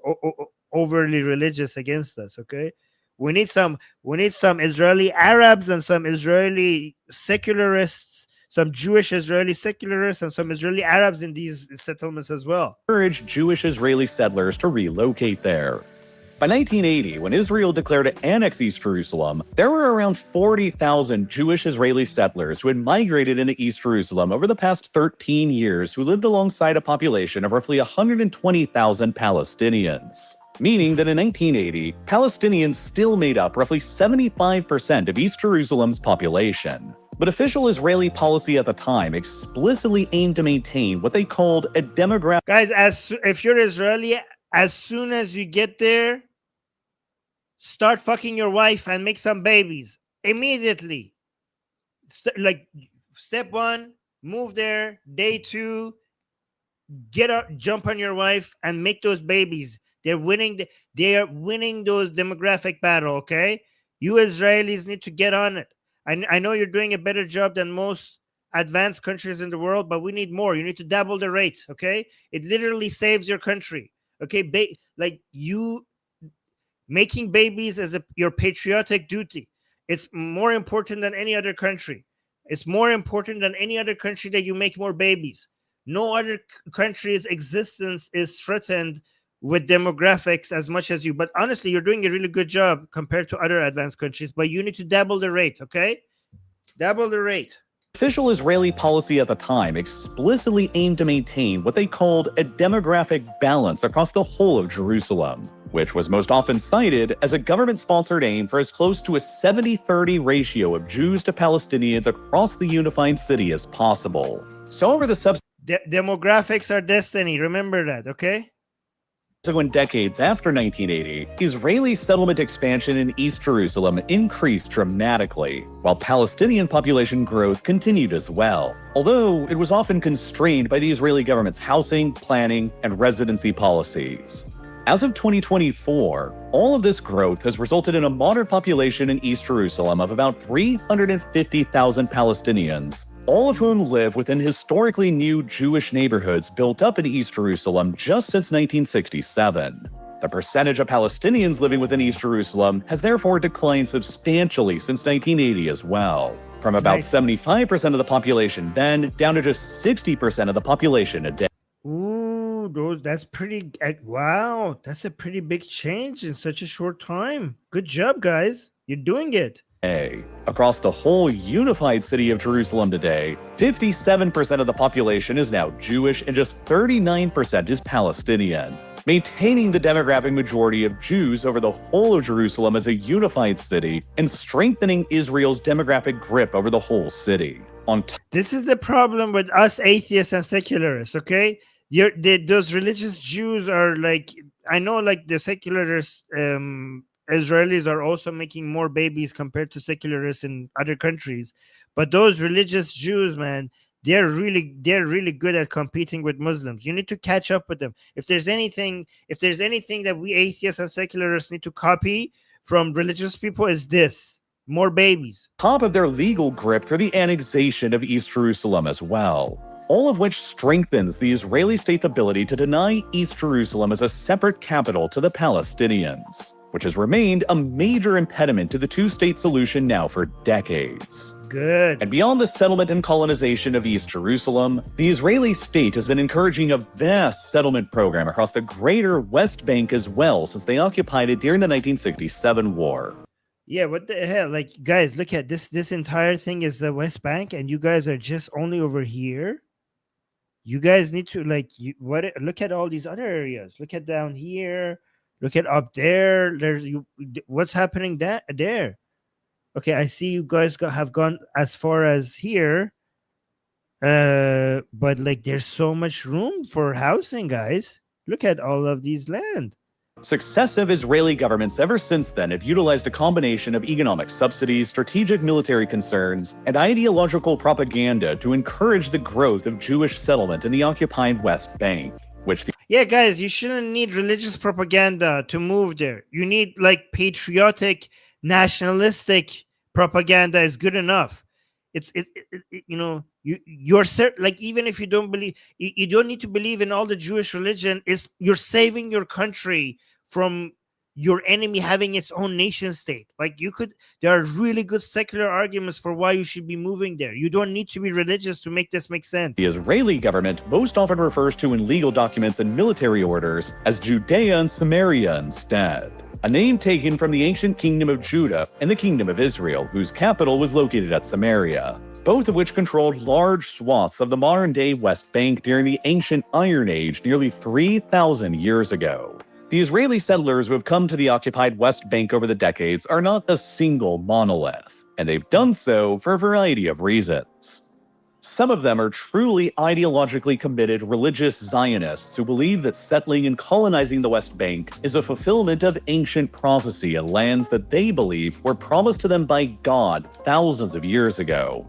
overly religious against us, okay? We need some Israeli Arabs and some Israeli secularists, some Jewish Israeli secularists and some Israeli Arabs in these settlements as well. Encourage Jewish Israeli settlers to relocate there. By 1980, when Israel declared to annex East Jerusalem, there were around 40,000 Jewish Israeli settlers who had migrated into East Jerusalem over the past 13 years, who lived alongside a population of roughly 120,000 Palestinians. Meaning that in 1980, Palestinians still made up roughly 75% of East Jerusalem's population. But official Israeli policy at the time explicitly aimed to maintain what they called a demographic. Guys, if you're Israeli, as soon as you get there, start fucking your wife and make some babies immediately. Step one, move there. Day two, get up, jump on your wife and make those babies. They are winning those demographic battle, okay? You Israelis need to get on it. I know you're doing a better job than most advanced countries in the world, but we need more. You need to double the rates, okay? It literally saves your country, okay? You making babies is your patriotic duty. It's more important than any other country. It's more important than any other country that you make more babies. No other country's existence is threatened with demographics as much as you. But honestly, you're doing a really good job compared to other advanced countries, but you need to double the rate, okay? Double the rate. Official Israeli policy at the time explicitly aimed to maintain what they called a demographic balance across the whole of Jerusalem, which was most often cited as a government-sponsored aim for as close to a 70-30 ratio of Jews to Palestinians across the unified city as possible. So over the demographics are destiny. Remember that, okay? Subsequent decades after 1980, Israeli settlement expansion in East Jerusalem increased dramatically, while Palestinian population growth continued as well, although it was often constrained by the Israeli government's housing, planning, and residency policies. As of 2024, all of this growth has resulted in a moderate population in East Jerusalem of about 350,000 Palestinians, all of whom live within historically new Jewish neighborhoods built up in East Jerusalem just since 1967. The percentage of Palestinians living within East Jerusalem has therefore declined substantially since 1980 as well, from about 75% of the population then down to just 60% of the population today. that's pretty. Wow, that's a pretty big change in such a short time. Good job, guys. You're doing it. Across the whole unified city of Jerusalem today, 57% of the population is now Jewish and just 39% is Palestinian, maintaining the demographic majority of Jews over the whole of Jerusalem as a unified city and strengthening Israel's demographic grip over the whole city. This is the problem with us atheists and secularists, okay? Those religious Jews are like, I know like the secularists, Israelis are also making more babies compared to secularists in other countries. But those religious Jews, man, they're really good at competing with Muslims. You need to catch up with them. If there's anything that we atheists and secularists need to copy from religious people, is this: more babies. Top of their legal grip through the annexation of East Jerusalem as well. All of which strengthens the Israeli state's ability to deny East Jerusalem as a separate capital to the Palestinians, which has remained a major impediment to the two-state solution now for decades. Good. And beyond the settlement and colonization of East Jerusalem, the Israeli state has been encouraging a vast settlement program across the greater West Bank as well since they occupied it during the 1967 war. Yeah, what the hell? Like, guys, look at this. This entire thing is the West Bank, and you guys are just only over here. You guys need to look at all these other areas. Look at down here. Look at up there. What's happening there? Okay, I see you guys have gone as far as here. But like, there's so much room for housing, guys. Look at all of these land. Successive Israeli governments ever since then have utilized a combination of economic subsidies, strategic military concerns, and ideological propaganda to encourage the growth of Jewish settlement in the occupied West Bank. Yeah, guys, you shouldn't need religious propaganda to move there. You need like patriotic, nationalistic propaganda is good enough. You're certain, like, even if you don't believe, you don't need to believe in all the Jewish religion. You're saving your country from your enemy having its own nation state. Like, there are really good secular arguments for why you should be moving there. You don't need to be religious to make this make sense. The Israeli government most often refers to in legal documents and military orders as Judea and Samaria instead, a name taken from the ancient kingdom of Judah and the kingdom of Israel, whose capital was located at Samaria, both of which controlled large swaths of the modern-day West Bank during the ancient Iron Age nearly 3,000 years ago. The Israeli settlers who have come to the occupied West Bank over the decades are not a single monolith, and they've done so for a variety of reasons. Some of them are truly ideologically committed religious Zionists who believe that settling and colonizing the West Bank is a fulfillment of ancient prophecy and lands that they believe were promised to them by God thousands of years ago.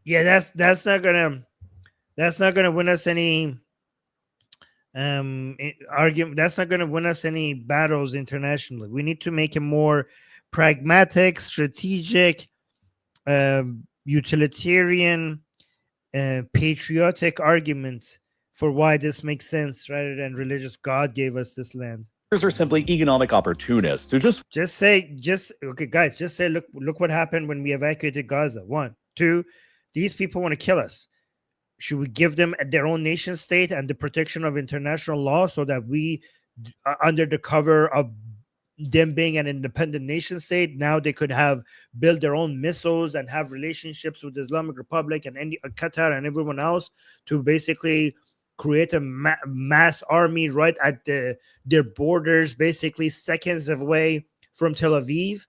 That's not gonna win us any argument. That's not gonna win us any battles internationally. We need to make a more pragmatic, strategic, utilitarian, patriotic argument for why this makes sense rather than religious. God gave us this land. Are simply economic opportunists who just say look what happened when we evacuated Gaza. 1, 2, these people want to kill us. Should we give them their own nation state and the protection of international law so that we, under the cover of them being an independent nation state, now they could build their own missiles and have relationships with the Islamic Republic and Qatar and everyone else to basically create a mass army right at their borders, basically seconds away from Tel Aviv,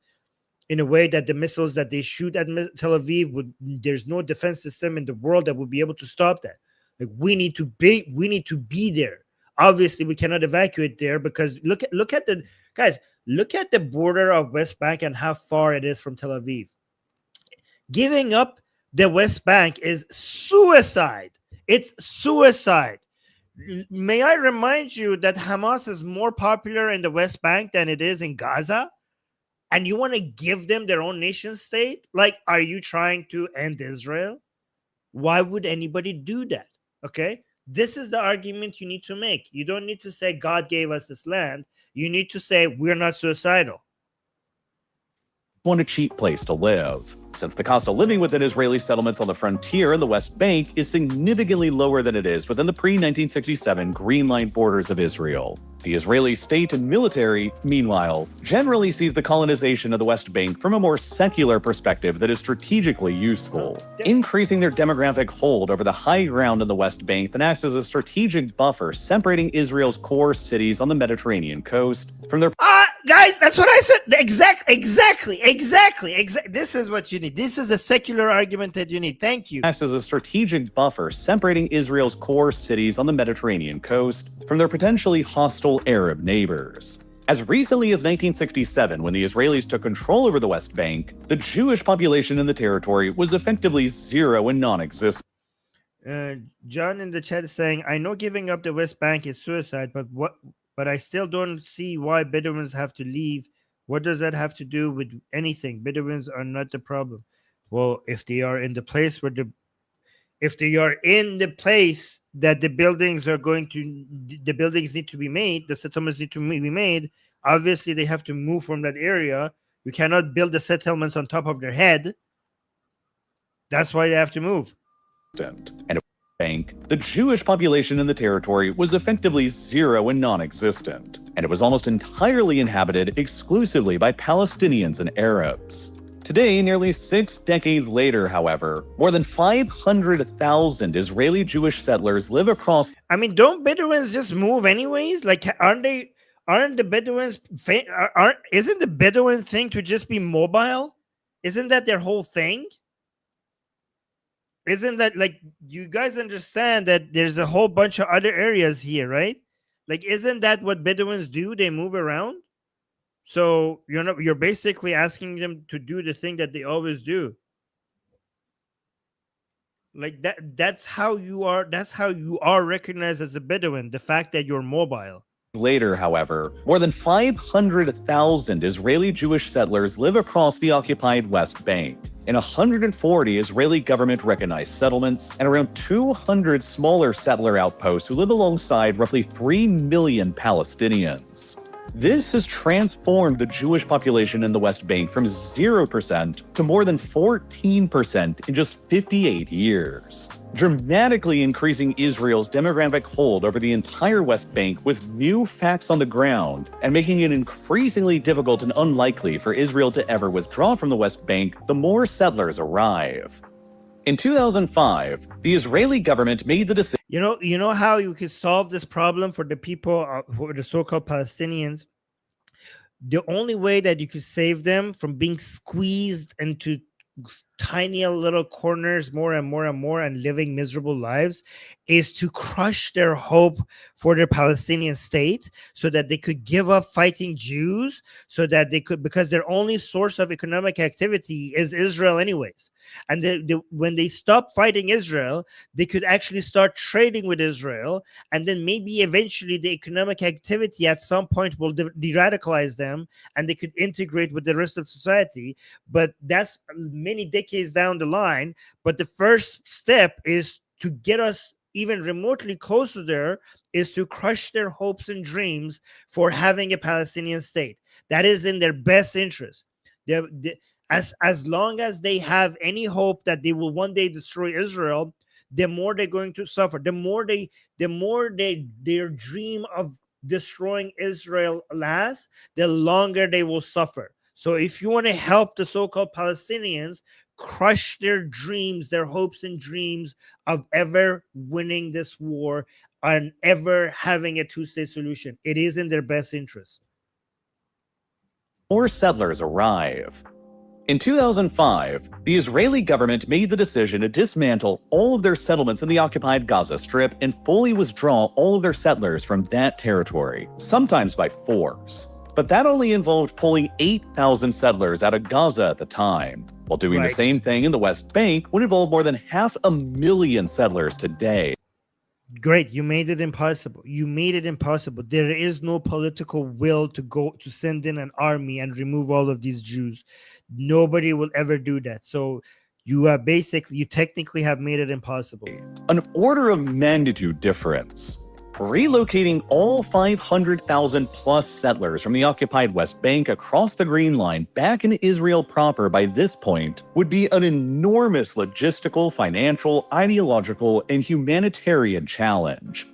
in a way that the missiles that they shoot at Tel Aviv there's no defense system in the world that would be able to stop that. Like, we need to be there. Obviously, we cannot evacuate there because look at the border of West Bank and how far it is from Tel Aviv. Giving up the West Bank is suicide. It's suicide. May I remind you that Hamas is more popular in the West Bank than it is in Gaza? And you want to give them their own nation state? Like, are you trying to end Israel? Why would anybody do that? Okay? This is the argument you need to make. You don't need to say God gave us this land. You need to say we're not suicidal. Want a cheap place to live. since the cost of living within Israeli settlements on the frontier and the West Bank is significantly lower than it is within the pre-1967 Green Line borders of Israel. The Israeli state and military, meanwhile, generally sees the colonization of the West Bank from a more secular perspective that is strategically useful, increasing their demographic hold over the high ground in the West Bank that acts as a strategic buffer separating Israel's core cities on the Mediterranean coast from their guys, that's what I said. Exactly. This is what you need. This is a secular argument that you need. Thank you. Acts as a strategic buffer separating Israel's core cities on the Mediterranean coast from their potentially hostile Arab neighbors. As recently as 1967, when the Israelis took control over the West Bank, the Jewish population in the territory was effectively zero and non-existent. John in the chat is saying, I know giving up the West Bank is suicide, but I still don't see why Bedouins have to leave. What does that have to do with anything? Bedouins are not the problem. Well, if they are in the place that the buildings need to be made, the settlements need to be made, obviously they have to move from that area. You cannot build the settlements on top of their head. That's why they have to move. And Bank, the Jewish population in the territory was effectively zero and non-existent, and it was almost entirely inhabited exclusively by Palestinians and Arabs. Today, nearly 6 decades later, however, more than 500,000 Israeli Jewish settlers live across. I mean, don't Bedouins just move anyways? Like, aren't the Bedouins? Isn't the Bedouin thing to just be mobile? Isn't that their whole thing? Isn't that, like, you guys understand that there's a whole bunch of other areas here, right? Like, isn't that what Bedouins do? They move around. So you're basically asking them to do the thing that they always do. Like that's how you are recognized as a Bedouin, the fact that you're mobile. Later, however, more than 500,000 Israeli Jewish settlers live across the occupied West Bank, in 140 Israeli government-recognized settlements, and around 200 smaller settler outposts who live alongside roughly 3 million Palestinians. This has transformed the Jewish population in the West Bank from 0% to more than 14% in just 58 years, dramatically increasing Israel's demographic hold over the entire West Bank with new facts on the ground, and making it increasingly difficult and unlikely for Israel to ever withdraw from the West Bank the more settlers arrive. In 2005, the Israeli government made the decision. You know how you could solve this problem for the people, for the so-called Palestinians? The only way that you could save them from being squeezed into tiny little corners more and more and more and living miserable lives is to crush their hope for their Palestinian state, so that they could give up fighting Jews, so that they could, because their only source of economic activity is Israel anyways. And when they stop fighting Israel, they could actually start trading with Israel, and then maybe eventually the economic activity at some point will de-radicalize them and they could integrate with the rest of society. But that's many decades down the line. But the first step is to get us even remotely closer there, is to crush their hopes and dreams for having a Palestinian state. That is in their best interest. As long as they have any hope that they will one day destroy Israel, the more they're going to suffer. The more their dream of destroying Israel lasts, the longer they will suffer. So if you want to help the so-called Palestinians crush their dreams, their hopes and dreams of ever winning this war and ever having a two-state solution, it is in their best interest. More settlers arrive. In 2005, the Israeli government made the decision to dismantle all of their settlements in the occupied Gaza Strip and fully withdraw all of their settlers from that territory, sometimes by force. But that only involved pulling 8,000 settlers out of Gaza at the time, while doing the same thing in the West Bank would involve more than 500,000 settlers today. Great, you made it impossible. You made it impossible. There is no political will to send in an army and remove all of these Jews. Nobody will ever do that. So you technically have made it impossible. An order of magnitude difference. Relocating all 500,000 plus settlers from the occupied West Bank across the Green Line back in Israel proper by this point would be an enormous logistical, financial, ideological, and humanitarian challenge.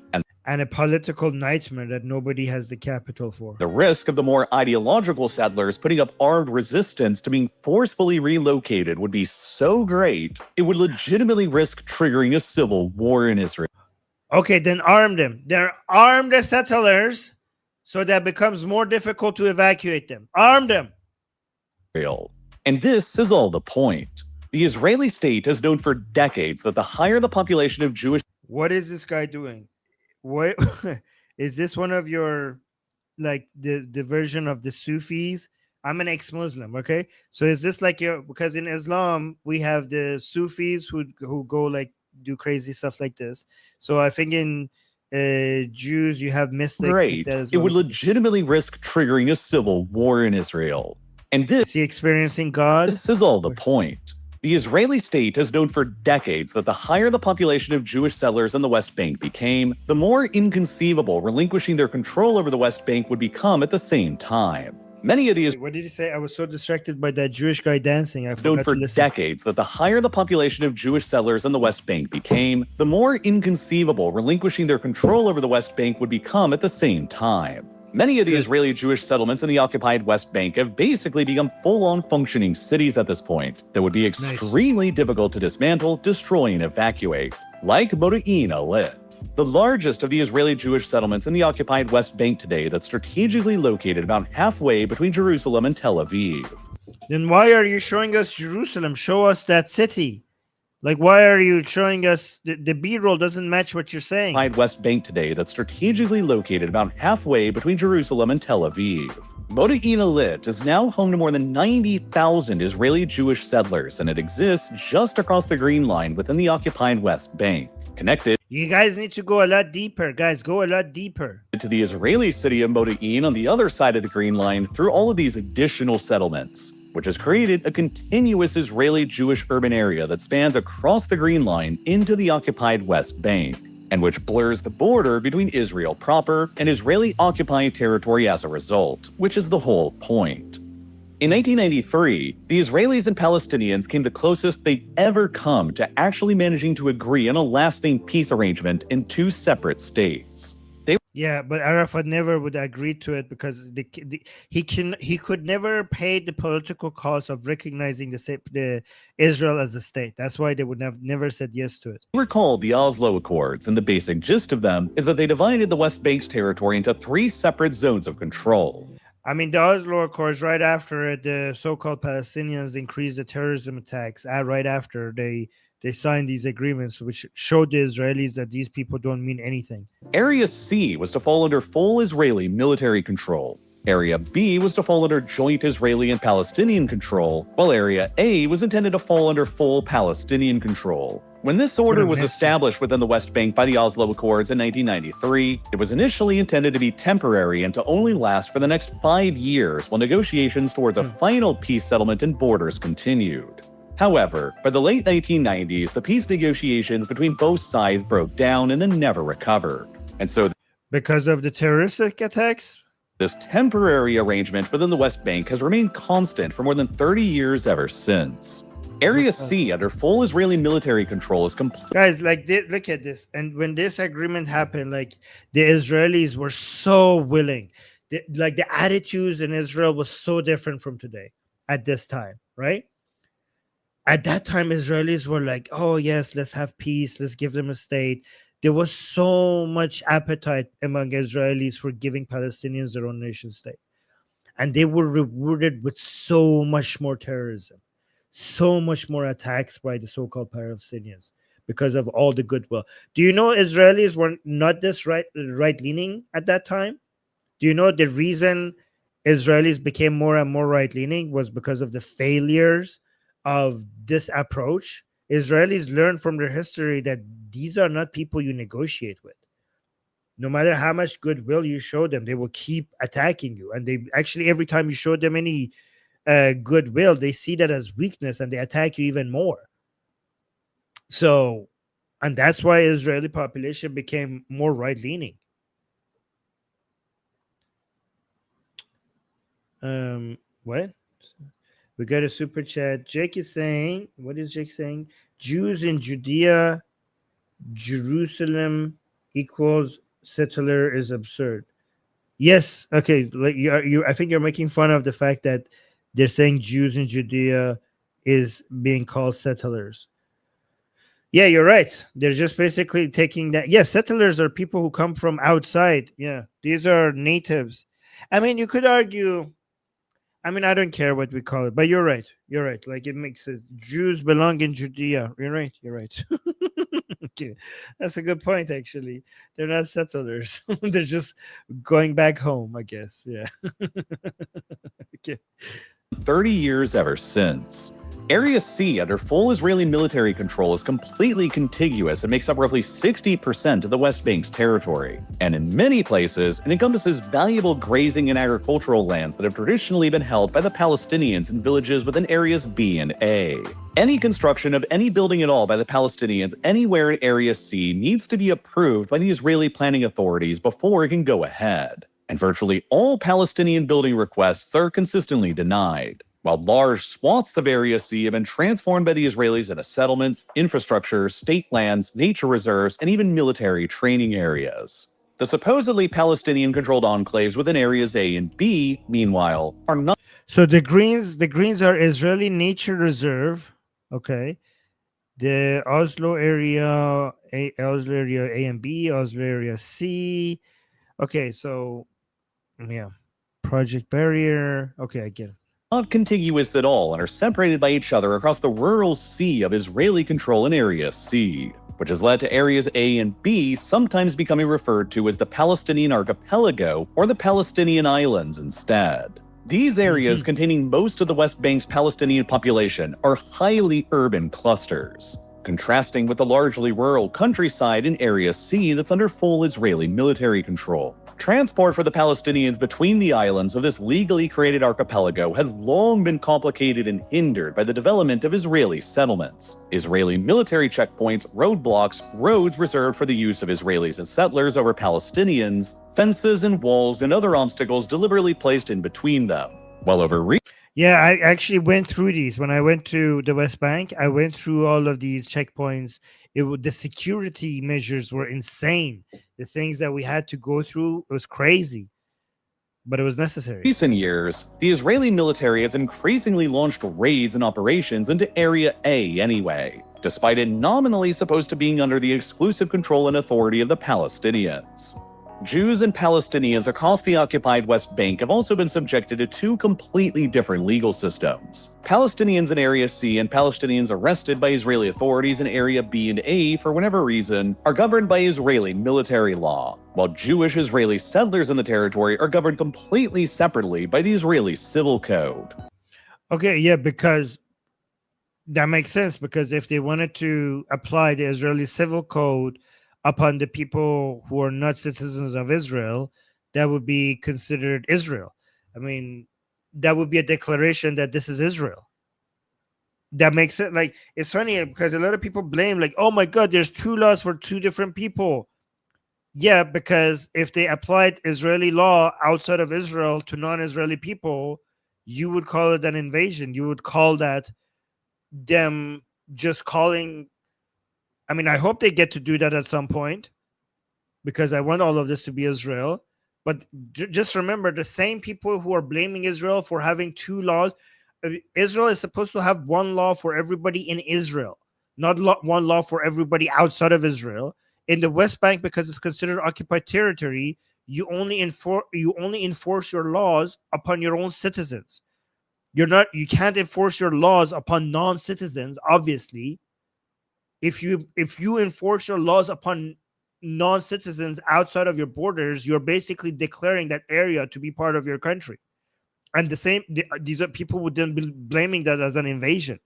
And a political nightmare that nobody has the capital for. The risk of the more ideological settlers putting up armed resistance to being forcefully relocated would be so great, it would legitimately risk triggering a civil war in Israel. Okay, then arm them. They're armed the settlers, so that becomes more difficult to evacuate them. Arm them. And this is all the point. The Israeli state has known for decades that the higher the population of Jewish... What is this guy doing? What is this one of your, like, the version of the Sufis? I'm an ex-Muslim, okay? So is this like your, because in Islam we have the Sufis who go like do crazy stuff like this. So I think in Jews you have mystics. Great. Like it would legitimately risk triggering a civil war in Israel. And this... Is he experiencing God? This is all the point. The Israeli state has known for decades that the higher the population of Jewish settlers in the West Bank became, the more inconceivable relinquishing their control over the West Bank would become at the same time. Many of these... What did he say? I was so distracted by that Jewish guy dancing. I known for decades that the higher the population of Jewish settlers in the West Bank became, the more inconceivable relinquishing their control over the West Bank would become at the same time. Many of the Israeli Jewish settlements in the occupied West Bank have basically become full-on functioning cities at this point that would be extremely difficult to dismantle, destroy, and evacuate, like Modi'in Alit, the largest of the Israeli Jewish settlements in the occupied West Bank today that's strategically located about halfway between Jerusalem and Tel Aviv. Then why are you showing us Jerusalem? Show us that city. Like, why are you showing us the B-roll doesn't match what you're saying? West Bank today that's strategically located about halfway between Jerusalem and Tel Aviv. Modi'in Alit is now home to more than 90,000 Israeli Jewish settlers, and it exists just across the Green Line within the occupied West Bank, connected... You guys need to go a lot deeper, guys. Go a lot deeper. ...to the Israeli city of Modi'in on the other side of the Green Line through all of these additional settlements, which has created a continuous Israeli Jewish urban area that spans across the Green Line into the occupied West Bank, and which blurs the border between Israel proper and Israeli-occupied territory as a result, which is the whole point. In 1993, the Israelis and Palestinians came the closest they've ever come to actually managing to agree on a lasting peace arrangement in two separate states. Yeah, but Arafat never would agree to it because he could never pay the political cost of recognizing the Israel as a state. That's why they would have never said yes to it. They were called the Oslo Accords, and the basic gist of them is that they divided the West Bank's territory into three separate zones of control. I mean, the Oslo Accords, right after it, the so-called Palestinians increased the terrorism attacks. Right after they signed these agreements, which showed the Israelis that these people don't mean anything. Area C was to fall under full Israeli military control. Area B was to fall under joint Israeli and Palestinian control, while Area A was intended to fall under full Palestinian control. When this order was established within the West Bank by the Oslo Accords in 1993, it was initially intended to be temporary and to only last for the next 5 years while negotiations towards a final peace settlement and borders continued. However, by the late 1990s, the peace negotiations between both sides broke down and then never recovered. And so, because of the terroristic attacks? This temporary arrangement within the West Bank has remained constant for more than 30 years ever since. Area C, under full Israeli military control, is complete. Guys, like, look at this. And when this agreement happened, like, the Israelis were so willing. The attitudes in Israel was so different from today at this time, right? At that time, Israelis were like, oh, yes, let's have peace. Let's give them a state. There was so much appetite among Israelis for giving Palestinians their own nation state. And they were rewarded with so much more terrorism, so much more attacks by the so-called Palestinians because of all the goodwill. Do you know Israelis were not this right-leaning at that time? Do you know the reason Israelis became more and more right-leaning was because of the failures of this approach? Israelis learned from their history that these are not people you negotiate with. No matter how much goodwill you show them, they will keep attacking you. And they actually, every time you show them any goodwill, they see that as weakness and they attack you even more. So, and that's why Israeli population became more right-leaning What? We got a super chat. Jake is saying, what is Jake saying? Jews in Judea, Jerusalem equals settler is absurd. Yes. Okay. Like you. I think you're making fun of the fact that they're saying Jews in Judea is being called settlers. Yeah, you're right. They're just basically taking that. Yeah, settlers are people who come from outside. Yeah, these are natives. I mean, you could argue. I mean, I don't care what we call it, but you're right. You're right. Like it makes it. Jews belong in Judea. You're right. You're right. Okay, that's a good point. Actually, they're not settlers. They're just going back home, I guess. Yeah. Okay. 30 years ever since. Area C, under full Israeli military control, is completely contiguous and makes up roughly 60% of the West Bank's territory. And in many places, it encompasses valuable grazing and agricultural lands that have traditionally been held by the Palestinians in villages within areas B and A. Any construction of any building at all by the Palestinians anywhere in Area C needs to be approved by the Israeli planning authorities before it can go ahead. And virtually all Palestinian building requests are consistently denied, while large swaths of Area C have been transformed by the Israelis into settlements, infrastructure, state lands, nature reserves, and even military training areas. The supposedly Palestinian-controlled enclaves within Areas A and B, meanwhile, are not. So the greens are Israeli nature reserve. Okay. The Oslo area A and B, Oslo area C. Okay, so yeah, project barrier. Okay, I get it. Not contiguous at all and are separated by each other across the rural sea of Israeli control in Area C, which has led to Areas A and B sometimes becoming referred to as the Palestinian Archipelago or the Palestinian Islands instead. These areas, containing most of the West Bank's Palestinian population, are highly urban clusters, contrasting with the largely rural countryside in Area C that's under full Israeli military control. Transport for the Palestinians between the islands of this legally created archipelago has long been complicated and hindered by the development of Israeli settlements, Israeli military checkpoints, roadblocks, roads reserved for the use of Israelis and settlers over Palestinians, fences and walls and other obstacles deliberately placed in between them. Well over Yeah, I actually went through these when I went to the West Bank. I went through all of these checkpoints. The security measures were insane. The things that we had to go through, it was crazy, but it was necessary. recent years, the Israeli military has increasingly launched raids and operations into Area A anyway, despite it nominally supposed to being under the exclusive control and authority of the Palestinians. Jews and Palestinians across the occupied West Bank have also been subjected to two completely different legal systems. Palestinians in Area C and Palestinians arrested by Israeli authorities in Area B and A for whatever reason are governed by Israeli military law, while Jewish Israeli settlers in the territory are governed completely separately by the Israeli civil code. Okay, yeah, because that makes sense, because if they wanted to apply the Israeli civil code upon the people who are not citizens of Israel, that would be considered Israel. I mean, that would be a declaration that this is Israel. That makes it like, it's funny because a lot of people blame, like, oh my God, there's two laws for two different people. Yeah, because if they applied Israeli law outside of Israel to non-Israeli people, you would call it an invasion. You would call that them just calling. I mean, I hope they get to do that at some point, because I want all of this to be Israel. But just remember, the same people who are blaming Israel for having two laws, Israel is supposed to have one law for everybody in Israel, not one law for everybody outside of Israel. In the West Bank, because it's considered occupied territory, you only enforce your laws upon your own citizens. You can't enforce your laws upon non-citizens, obviously. If you enforce your laws upon non-citizens outside of your borders, you're basically declaring that area to be part of your country. And these are people would then be blaming that as an invasion.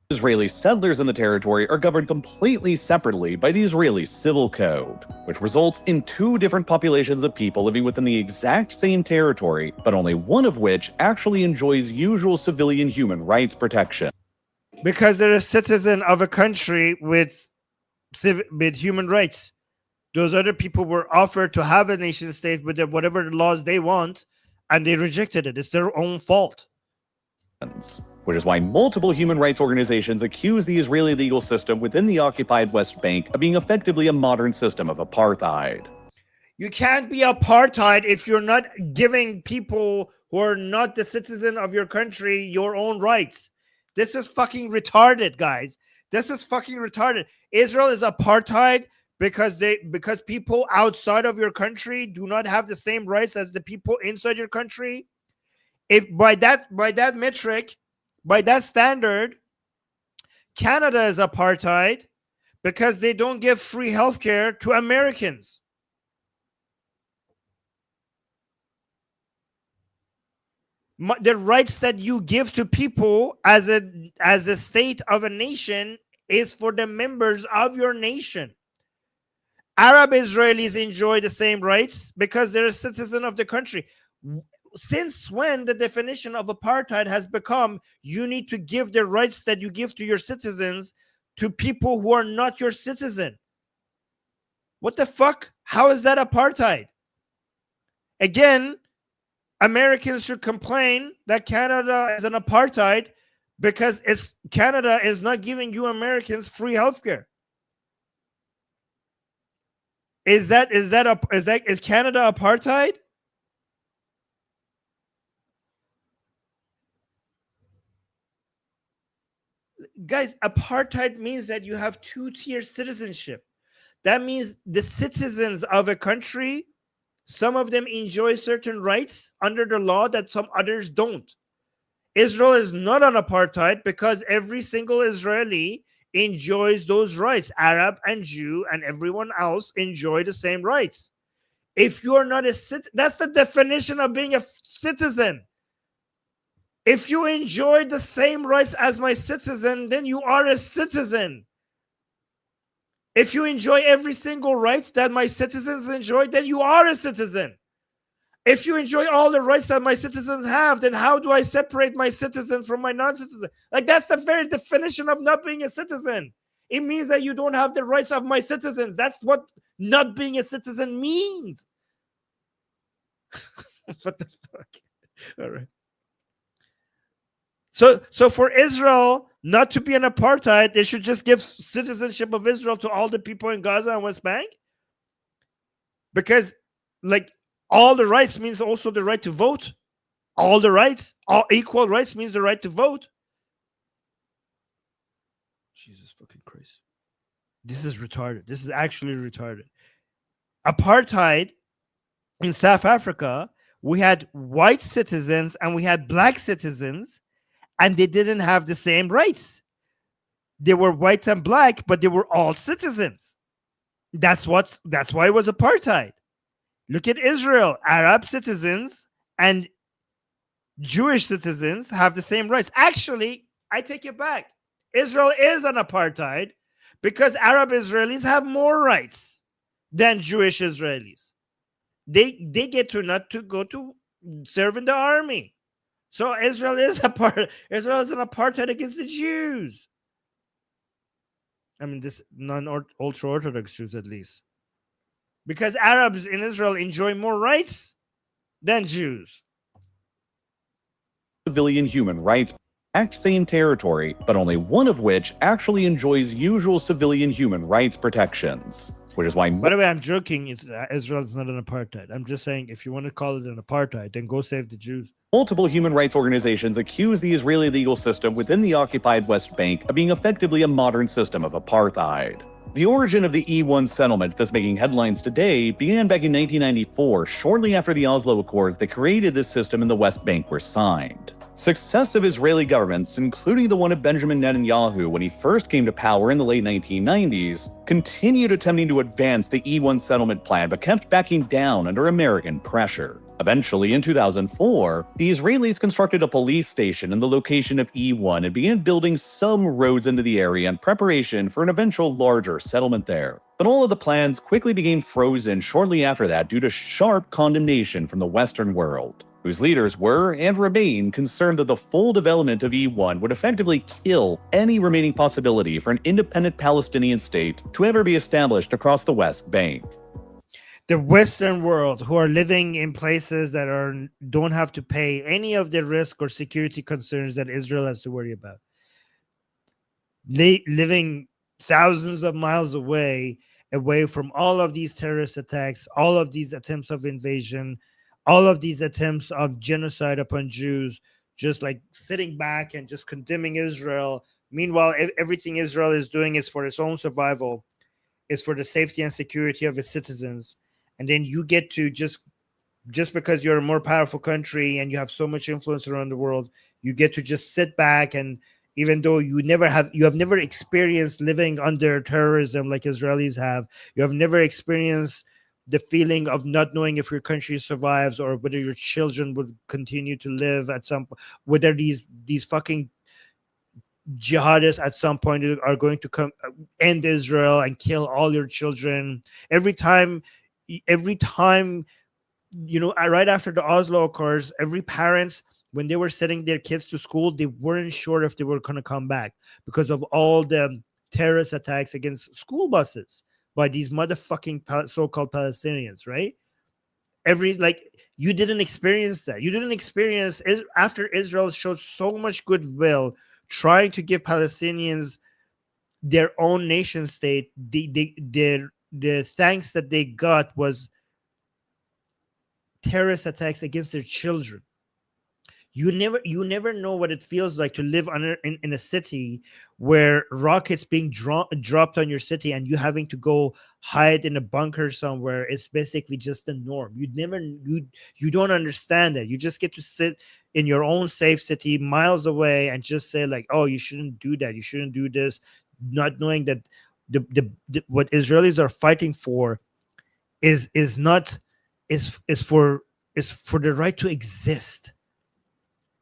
Israeli settlers in the territory are governed completely separately by the Israeli civil code, which results in two different populations of people living within the exact same territory, but only one of which actually enjoys usual civilian human rights protection. Because they're a citizen of a country with human rights. Those other people were offered to have a nation state with whatever laws they want, and they rejected it. It's their own fault. Which is why multiple human rights organizations accuse the Israeli legal system within the occupied West Bank of being effectively a modern system of apartheid. You can't be apartheid if you're not giving people who are not the citizen of your country your own rights. This is fucking retarded, guys. This is fucking retarded. Israel is apartheid because people outside of your country do not have the same rights as the people inside your country. If by that metric, by that standard, Canada is apartheid because they don't give free healthcare to Americans. The rights that you give to people as a state of a nation is for the members of your nation. Arab Israelis enjoy the same rights because they're a citizen of the country. Since when the definition of apartheid has become you need to give the rights that you give to your citizens to people who are not your citizen? What the fuck? How is that apartheid? Again, Americans should complain that Canada is an apartheid because Canada is not giving you Americans free healthcare. Is Canada apartheid? Guys, apartheid means that you have two-tier citizenship. That means the citizens of a country, some of them enjoy certain rights under the law that some others don't. Israel is not an apartheid because every single Israeli enjoys those rights. Arab and Jew and everyone else enjoy the same rights. If you're not a citizen, that's the definition of being a citizen. If you enjoy the same rights as my citizen, then you are a citizen. If you enjoy every single rights that my citizens enjoy, then you are a citizen. If you enjoy all the rights that my citizens have, then how do I separate my citizen from my non-citizen? Like, that's the very definition of not being a citizen. It means that you don't have the rights of my citizens. That's what not being a citizen means. What the fuck? All right. So for Israel not to be an apartheid, they should just give citizenship of Israel to all the people in Gaza and West Bank? Because, like, all the rights means also the right to vote. All the rights, all equal rights means the right to vote. Jesus fucking Christ. This is retarded. This is actually retarded. Apartheid in South Africa, we had white citizens and we had black citizens, and they didn't have the same rights. They were white and black, but they were all citizens. That's why it was apartheid. Look at Israel. Arab citizens and Jewish citizens have the same rights. Actually, I take it back. Israel is an apartheid because Arab Israelis have more rights than Jewish Israelis. They get to not to go to serve in the army. So Israel is an apartheid against the Jews. I mean, this ultra-Orthodox Jews, at least. Because Arabs in Israel enjoy more rights than Jews. Civilian human rights, exact same territory, but only one of which actually enjoys usual civilian human rights protections. Which is why... By the way, I'm joking. Israel is not an apartheid. I'm just saying, if you want to call it an apartheid, then go save the Jews. Multiple human rights organizations accuse the Israeli legal system within the occupied West Bank of being effectively a modern system of apartheid. The origin of the E1 settlement that's making headlines today began back in 1994, shortly after the Oslo Accords that created this system in the West Bank were signed. Successive Israeli governments, including the one of Benjamin Netanyahu when he first came to power in the late 1990s, continued attempting to advance the E1 settlement plan but kept backing down under American pressure. Eventually, in 2004, the Israelis constructed a police station in the location of E1 and began building some roads into the area in preparation for an eventual larger settlement there. But all of the plans quickly became frozen shortly after that due to sharp condemnation from the Western world, whose leaders were and remain concerned that the full development of E1 would effectively kill any remaining possibility for an independent Palestinian state to ever be established across the West Bank. the Western world, who are living in places that don't have to pay any of the risk or security concerns that Israel has to worry about. They living thousands of miles away from all of these terrorist attacks, all of these attempts of invasion, all of these attempts of genocide upon Jews, just like sitting back and just condemning Israel. Meanwhile, everything Israel is doing is for its own survival, is for the safety and security of its citizens. And then you get to just because you're a more powerful country and you have so much influence around the world, you get to just sit back, and even though you have never experienced living under terrorism like Israelis have, you have never experienced the feeling of not knowing if your country survives or whether your children would continue to live at some, whether these fucking jihadists at some point are going to come end Israel and kill all your children. Every time, right after the Oslo Accords, every parents, when they were sending their kids to school, they weren't sure if they were going to come back because of all the terrorist attacks against school buses by these motherfucking so-called Palestinians, right? You didn't experience that. You didn't experience after Israel showed so much goodwill trying to give Palestinians their own nation state. The thanks that they got was terrorist attacks against their children. You never know what it feels like to live in a city where rockets being dropped on your city and you having to go hide in a bunker somewhere. It's basically just the norm. You don't understand it. You just get to sit in your own safe city miles away and just say like, oh, you shouldn't do that. You shouldn't do this, not knowing that what Israelis are fighting for is for the right to exist.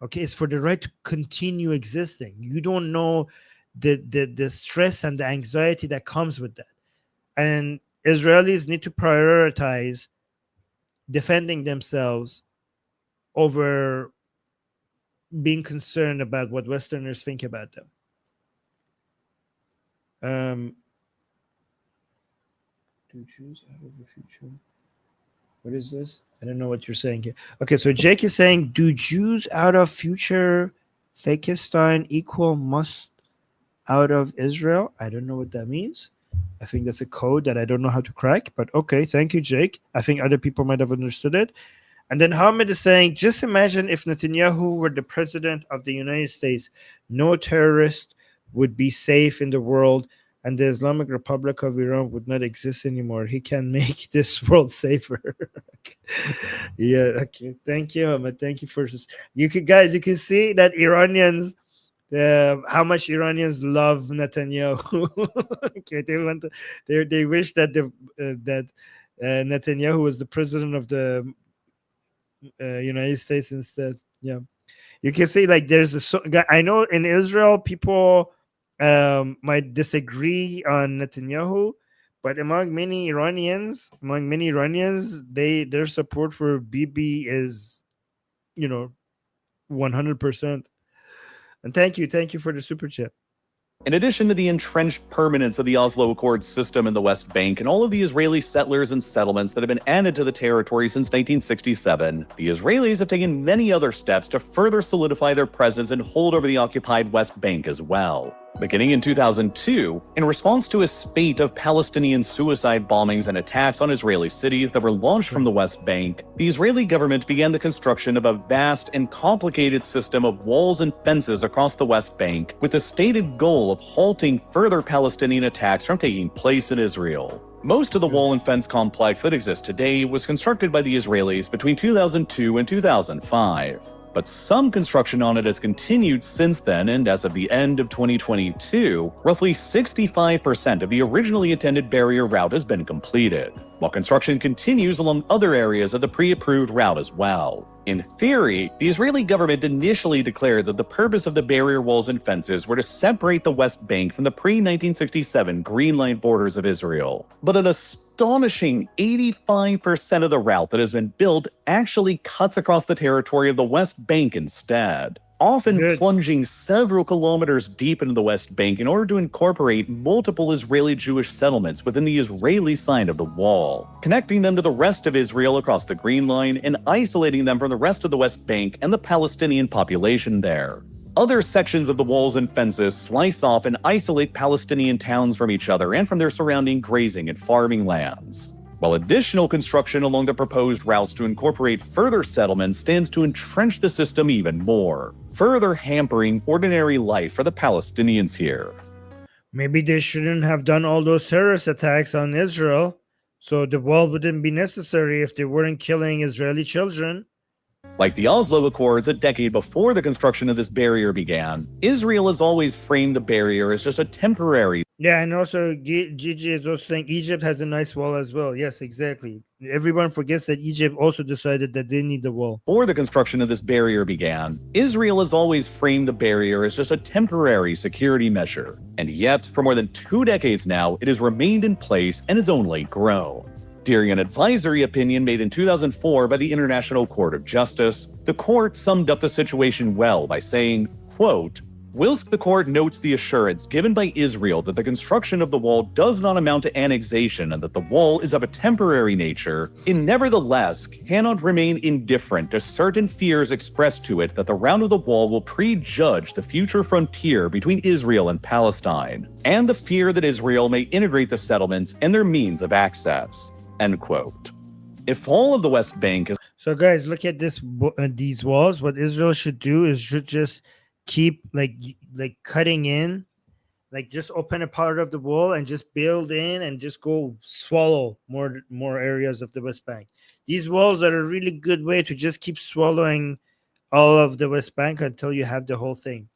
Okay, it's for the right to continue existing. You don't know the stress and the anxiety that comes with that. And Israelis need to prioritize defending themselves over being concerned about what Westerners think about them. Do Jews out of the future? What is this? I don't know what you're saying here. Okay, so Jake is saying, do Jews out of future Pakistan equal must out of Israel? I don't know what that means. I think that's a code that I don't know how to crack, but okay, thank you, Jake. I think other people might have understood it. And then Hamid is saying, just imagine if Netanyahu were the president of the United States, no terrorist would be safe in the world, and the Islamic Republic of Iran would not exist anymore. He can make this world safer. Yeah, okay. Thank you, Ahmed. Thank you for this. You can see that Iranians, how much Iranians love Netanyahu. Okay, they wish that Netanyahu was the president of the United States instead. Yeah, you can see like I know in Israel people might disagree on Netanyahu, but among many Iranians, their support for Bibi is, 100%. And thank you for the super chat. In addition to the entrenched permanence of the Oslo Accords system in the West Bank and all of the Israeli settlers and settlements that have been added to the territory since 1967, the Israelis have taken many other steps to further solidify their presence and hold over the occupied West Bank as well. Beginning in 2002, in response to a spate of Palestinian suicide bombings and attacks on Israeli cities that were launched from the West Bank, the Israeli government began the construction of a vast and complicated system of walls and fences across the West Bank with the stated goal of halting further Palestinian attacks from taking place in Israel. Most of the wall and fence complex that exists today was constructed by the Israelis between 2002 and 2005. But some construction on it has continued since then, and as of the end of 2022, roughly 65% of the originally intended barrier route has been completed, while construction continues along other areas of the pre-approved route as well. In theory, the Israeli government initially declared that the purpose of the barrier walls and fences were to separate the West Bank from the pre-1967 Green Line borders of Israel. But an astonishing 85% of the route that has been built actually cuts across the territory of the West Bank instead. often Good. plunging several kilometers deep into the West Bank in order to incorporate multiple Israeli Jewish settlements within the Israeli side of the wall, connecting them to the rest of Israel across the Green Line and isolating them from the rest of the West Bank and the Palestinian population there. Other sections of the walls and fences slice off and isolate Palestinian towns from each other and from their surrounding grazing and farming lands, while additional construction along the proposed routes to incorporate further settlements stands to entrench the system even more, further hampering ordinary life for the Palestinians here. Maybe they shouldn't have done all those terrorist attacks on Israel, so the wall wouldn't be necessary if they weren't killing Israeli children. Like the Oslo Accords a decade before the construction of this barrier began, Israel has always framed the barrier as just a temporary. Yeah, and also Gigi is also saying Egypt has a nice wall as well. Yes, exactly. Everyone forgets that Egypt also decided that they need the wall. Before the construction of this barrier began, Israel has always framed the barrier as just a temporary security measure. And yet, for more than 2 decades now, it has remained in place and has only grown. During an advisory opinion made in 2004 by the International Court of Justice, the court summed up the situation well by saying, quote, "Whilst the court notes the assurance given by Israel that the construction of the wall does not amount to annexation and that the wall is of a temporary nature, it nevertheless cannot remain indifferent to certain fears expressed to it that the round of the wall will prejudge the future frontier between Israel and Palestine, and the fear that Israel may integrate the settlements and their means of access." End quote. If all of the West Bank is So, guys, look at these walls. What Israel should do is should just keep like cutting in, like just open a part of the wall and just build in and just go swallow more areas of the West Bank. These walls are a really good way to just keep swallowing all of the West Bank until you have the whole thing.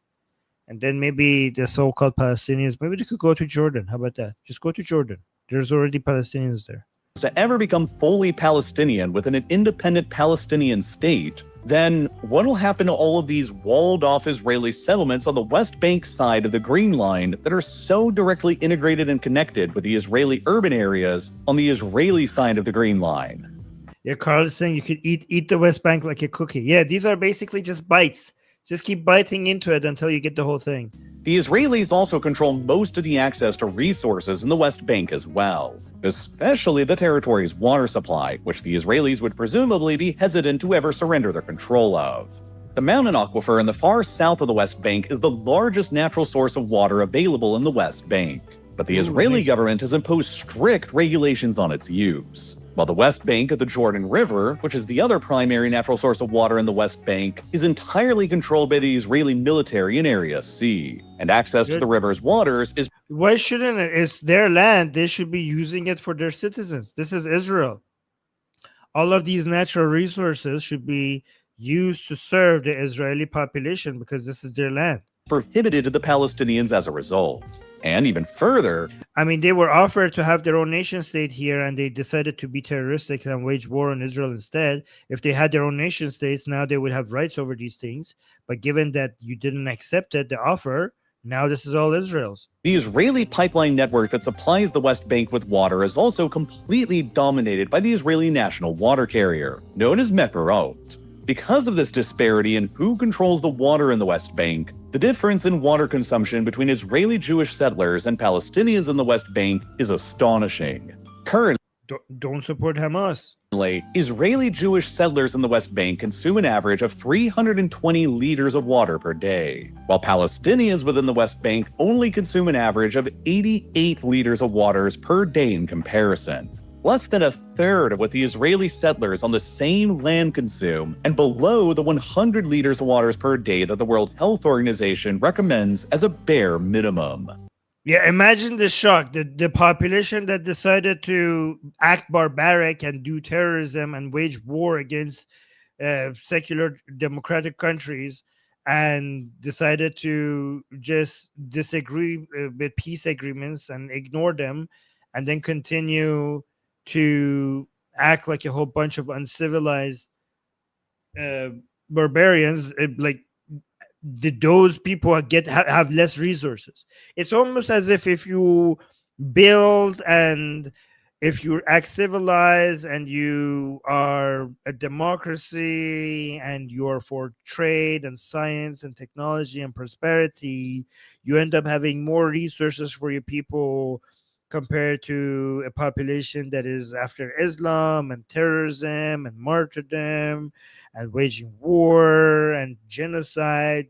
And then maybe the so-called Palestinians, maybe they could go to Jordan. How about that? Just go to Jordan. There's already Palestinians there. To ever become fully Palestinian within an independent Palestinian state, then what will happen to all of these walled-off Israeli settlements on the West Bank side of the Green Line that are so directly integrated and connected with the Israeli urban areas on the Israeli side of the Green Line? Yeah, Carl is saying you could eat the West Bank like a cookie. Yeah, these are basically just bites. Just keep biting into it until you get the whole thing. The Israelis also control most of the access to resources in the West Bank as well, especially the territory's water supply, which the Israelis would presumably be hesitant to ever surrender their control of. The mountain aquifer in the far south of the West Bank is the largest natural source of water available in the West Bank, but the Israeli government has imposed strict regulations on its use. While the West Bank of the Jordan River, which is the other primary natural source of water in the West Bank, is entirely controlled by the Israeli military in Area C, and access to the river's waters is... Why shouldn't it? It's their land. They should be using it for their citizens. This is Israel. All of these natural resources should be used to serve the Israeli population because this is their land. Prohibited to the Palestinians as a result. And even further, I mean, they were offered to have their own nation state here, and they decided to be terroristic and wage war on Israel instead. If they had their own nation states, now they would have rights over these things. But given that you didn't accept it, the offer, now this is all Israel's. The Israeli pipeline network that supplies the West Bank with water is also completely dominated by the Israeli national water carrier, known as Mekorot. Because of this disparity in who controls the water in the West Bank, the difference in water consumption between Israeli Jewish settlers and Palestinians in the West Bank is astonishing. Currently, don't support Hamas. Israeli Jewish settlers in the West Bank consume an average of 320 liters of water per day, while Palestinians within the West Bank only consume an average of 88 liters of water per day in comparison. Less than a third of what the Israeli settlers on the same land consume, and below the 100 liters of water per day that the World Health Organization recommends as a bare minimum. Yeah, imagine the shock. The population that decided to act barbaric and do terrorism and wage war against secular democratic countries and decided to just disagree with peace agreements and ignore them and then continue to act like a whole bunch of uncivilized barbarians, like those people have less resources. It's almost as if you build and if you act civilized and you are a democracy and you're for trade and science and technology and prosperity, you end up having more resources for your people compared to a population that is after Islam and terrorism and martyrdom and waging war and genocide.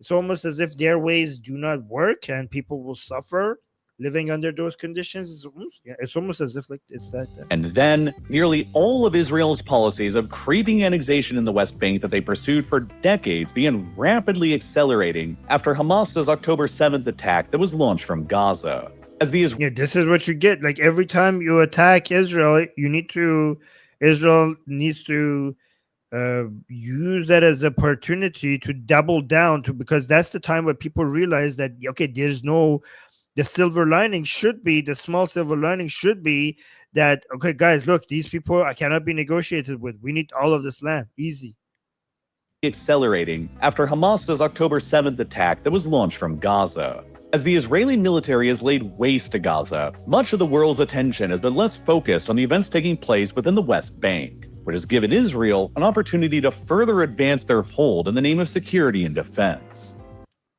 It's almost as if their ways do not work and people will suffer living under those conditions. It's almost as if like it's that. And then, nearly all of Israel's policies of creeping annexation in the West Bank that they pursued for decades began rapidly accelerating after Hamas's October 7th attack that was launched from Gaza. As the this is what you get. Like every time you attack Israel, Israel needs to use that as an opportunity to double down because that's the time where people realize that, okay, the silver lining should be, the small silver lining should be that, okay, guys, look, these people I cannot be negotiated with. We need all of this land. Easy. Accelerating after Hamas's October 7th attack that was launched from Gaza. As the Israeli military has laid waste to Gaza, much of the world's attention has been less focused on the events taking place within the West Bank, which has given Israel an opportunity to further advance their hold in the name of security and defense.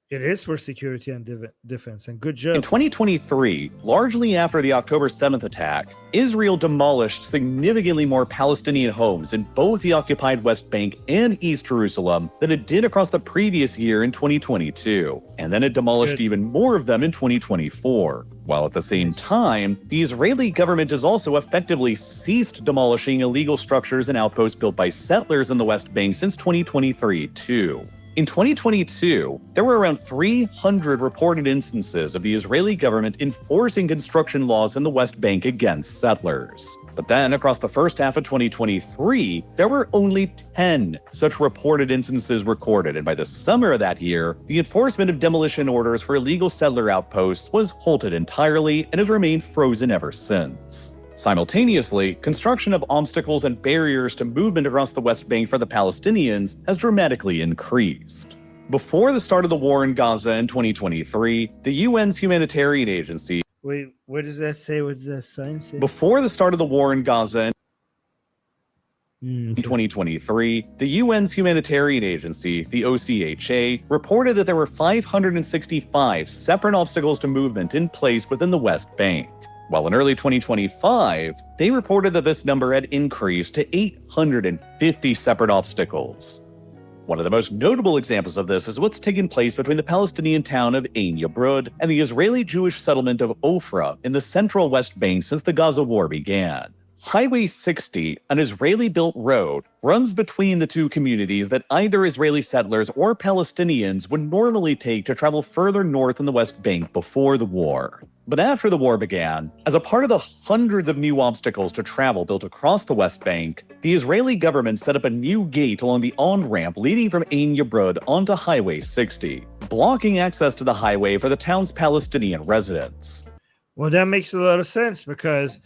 It is for security and defense, and good job. In 2023, largely after the October 7th attack, Israel demolished significantly more Palestinian homes in both the occupied West Bank and East Jerusalem than it did across the previous year in 2022. And then it demolished even more of them in 2024. While at the same time, the Israeli government has also effectively ceased demolishing illegal structures and outposts built by settlers in the West Bank since 2023, too. In 2022, there were around 300 reported instances of the Israeli government enforcing construction laws in the West Bank against settlers. But then, across the first half of 2023, there were only 10 such reported instances recorded, and by the summer of that year, the enforcement of demolition orders for illegal settler outposts was halted entirely and has remained frozen ever since. Simultaneously, construction of obstacles and barriers to movement across the West Bank for the Palestinians has dramatically increased. Before the start of the war in Gaza in 2023, the UN's humanitarian agency... Wait, what does that say? What does that sign say? Before the start of the war in Gaza in 2023, the UN's humanitarian agency, the OCHA, reported that there were 565 separate obstacles to movement in place within the West Bank. While in early 2025, they reported that this number had increased to 850 separate obstacles. One of the most notable examples of this is what's taken place between the Palestinian town of Ein Yabrud and the Israeli Jewish settlement of Ofra in the central West Bank since the Gaza war began. Highway 60, an Israeli-built road, runs between the two communities that either Israeli settlers or Palestinians would normally take to travel further north in the West Bank before the war. But after the war began, as a part of the hundreds of new obstacles to travel built across the West Bank, the Israeli government set up a new gate along the on-ramp leading from Ein Yabrud onto Highway 60, blocking access to the highway for the town's Palestinian residents. Well, that makes a lot of sense because